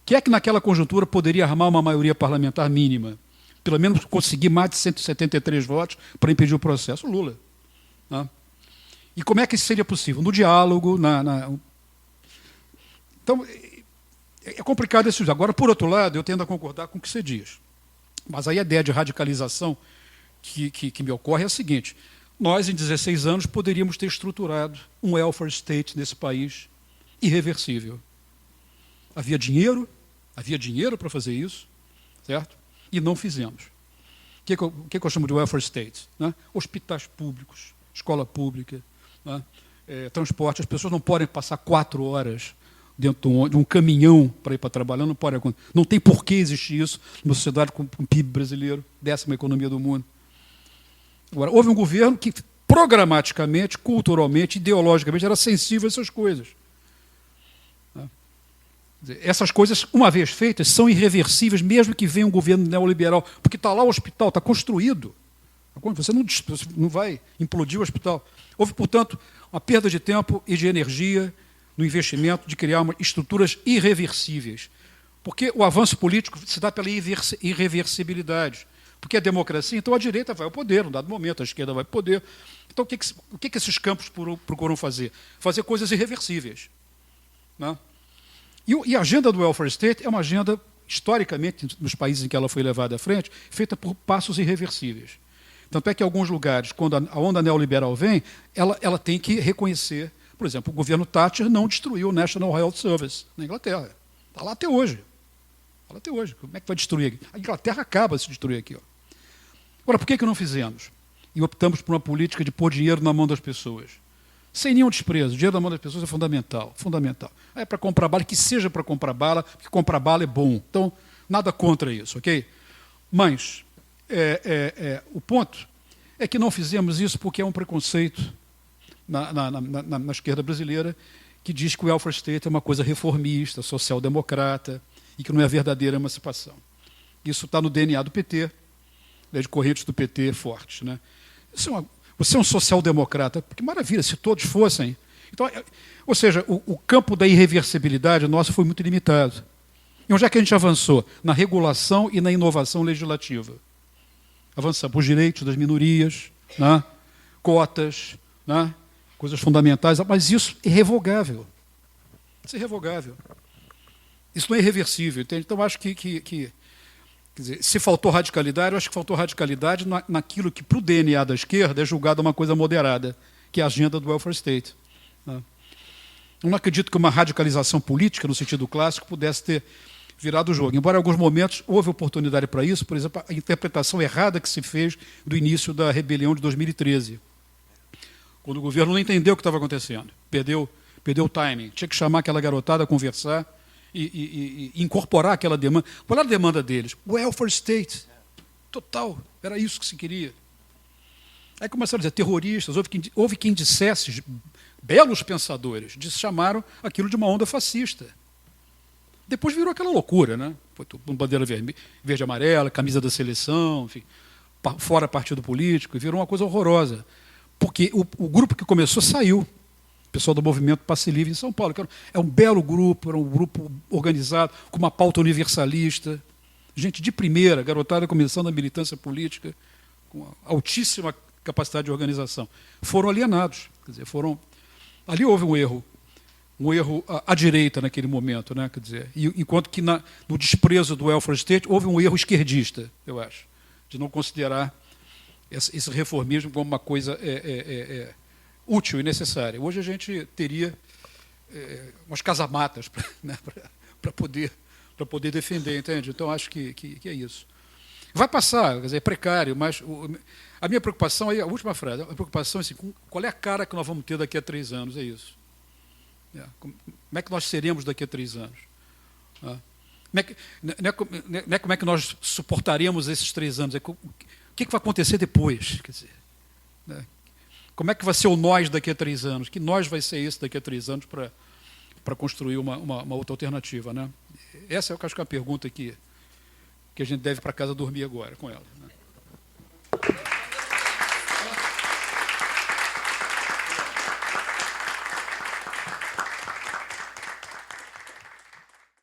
Speaker 2: Quem é que naquela conjuntura poderia armar uma maioria parlamentar mínima? Pelo menos conseguir mais de 173 votos para impedir o processo? O Lula. Né? E como é que isso seria possível? No diálogo, Então, é complicado esse uso. Agora, por outro lado, eu tendo a concordar com o que você diz. Mas aí a ideia de radicalização que me ocorre é a seguinte: nós, em 16 anos, poderíamos ter estruturado um welfare state nesse país irreversível. Havia dinheiro para fazer isso, certo? E não fizemos. O que eu chamo de welfare state? Né? Hospitais públicos, escola pública, né? Transporte. As pessoas não podem passar 4 horas dentro de um caminhão para ir para trabalhar, não tem por que existir isso numa sociedade com um PIB brasileiro, 10ª economia do mundo. Agora, houve um governo que programaticamente, culturalmente, ideologicamente, era sensível a essas coisas. Essas coisas, uma vez feitas, são irreversíveis, mesmo que venha um governo neoliberal, porque está lá o hospital, está construído. Você não vai implodir o hospital. Houve, portanto, uma perda de tempo e de energia no investimento de criar estruturas irreversíveis. Porque o avanço político se dá pela irreversibilidade. Porque a democracia, então a direita vai ao poder, num dado momento, a esquerda vai ao poder. Então o que esses campos procuram fazer? Fazer coisas irreversíveis. Né? E a agenda do welfare state é uma agenda, historicamente, nos países em que ela foi levada à frente, feita por passos irreversíveis. Tanto é que, em alguns lugares, quando a onda neoliberal vem, ela tem que reconhecer. Por exemplo, o governo Thatcher não destruiu o National Health Service na Inglaterra. Está lá até hoje. Está lá até hoje. Como é que vai destruir? A Inglaterra acaba de se destruir aqui. Ó. Agora, por que não fizemos? E optamos por uma política de pôr dinheiro na mão das pessoas. Sem nenhum desprezo. O dinheiro na mão das pessoas é fundamental. Fundamental. É para comprar bala, que seja para comprar bala, porque comprar bala é bom. Então, nada contra isso, ok? Mas o ponto é que não fizemos isso porque é um preconceito na esquerda brasileira que diz que o welfare state é uma coisa reformista, social-democrata e que não é verdadeira emancipação. Isso está no DNA do PT, de correntes do PT fortes. Né? Você é um social-democrata, que maravilha, se todos fossem. Então, ou seja, o campo da irreversibilidade nosso foi muito limitado. E onde é que a gente avançou? Na regulação e na inovação legislativa. Avançamos os direitos das minorias, né? Cotas, né? Coisas fundamentais, mas isso é irrevogável. Isso é irrevogável. Isso não é irreversível, entende? Então, acho que quer dizer, se faltou radicalidade, eu acho que faltou radicalidade naquilo que, para o DNA da esquerda, é julgado uma coisa moderada, que é a agenda do welfare state. Né? Eu não acredito que uma radicalização política, no sentido clássico, pudesse ter virado o jogo. Embora em alguns momentos houve oportunidade para isso, por exemplo, a interpretação errada que se fez do início da rebelião de 2013. Quando o governo não entendeu o que estava acontecendo, perdeu o timing, tinha que chamar aquela garotada a conversar e incorporar aquela demanda. Qual era a demanda deles? Welfare state. Total, era isso que se queria. Aí começaram a dizer terroristas, houve quem dissesse, belos pensadores, chamaram aquilo de uma onda fascista. Depois virou aquela loucura, né? Foi bandeira verde e amarela, camisa da seleção, enfim, fora partido político, e virou uma coisa horrorosa. Porque o grupo que começou saiu, o pessoal do movimento Passe Livre em São Paulo, que é um belo grupo, era um grupo organizado, com uma pauta universalista, gente de primeira, garotada começando a militância política, com altíssima capacidade de organização. Foram alienados, quer dizer, ali houve um erro à direita naquele momento, né? Quer dizer, enquanto que no desprezo do welfare state houve um erro esquerdista, eu acho, de não considerar esse reformismo como uma coisa útil e necessária. Hoje a gente teria umas casamatas para poder defender, entende? Então acho que é isso. Vai passar, quer dizer, é precário, mas a minha preocupação, aí, a última frase, a preocupação é assim, qual é a cara que nós vamos ter daqui a 3 anos, é isso. Como é que nós seremos daqui a 3 anos? Como é que nós suportaremos esses 3 anos? O que vai acontecer depois? Quer dizer, né? Como é que vai ser o nós daqui a 3 anos? Que nós vai ser esse daqui a 3 anos para construir uma outra alternativa? Né? Essa é, eu acho que é a pergunta que a gente deve ir para casa dormir agora com ela.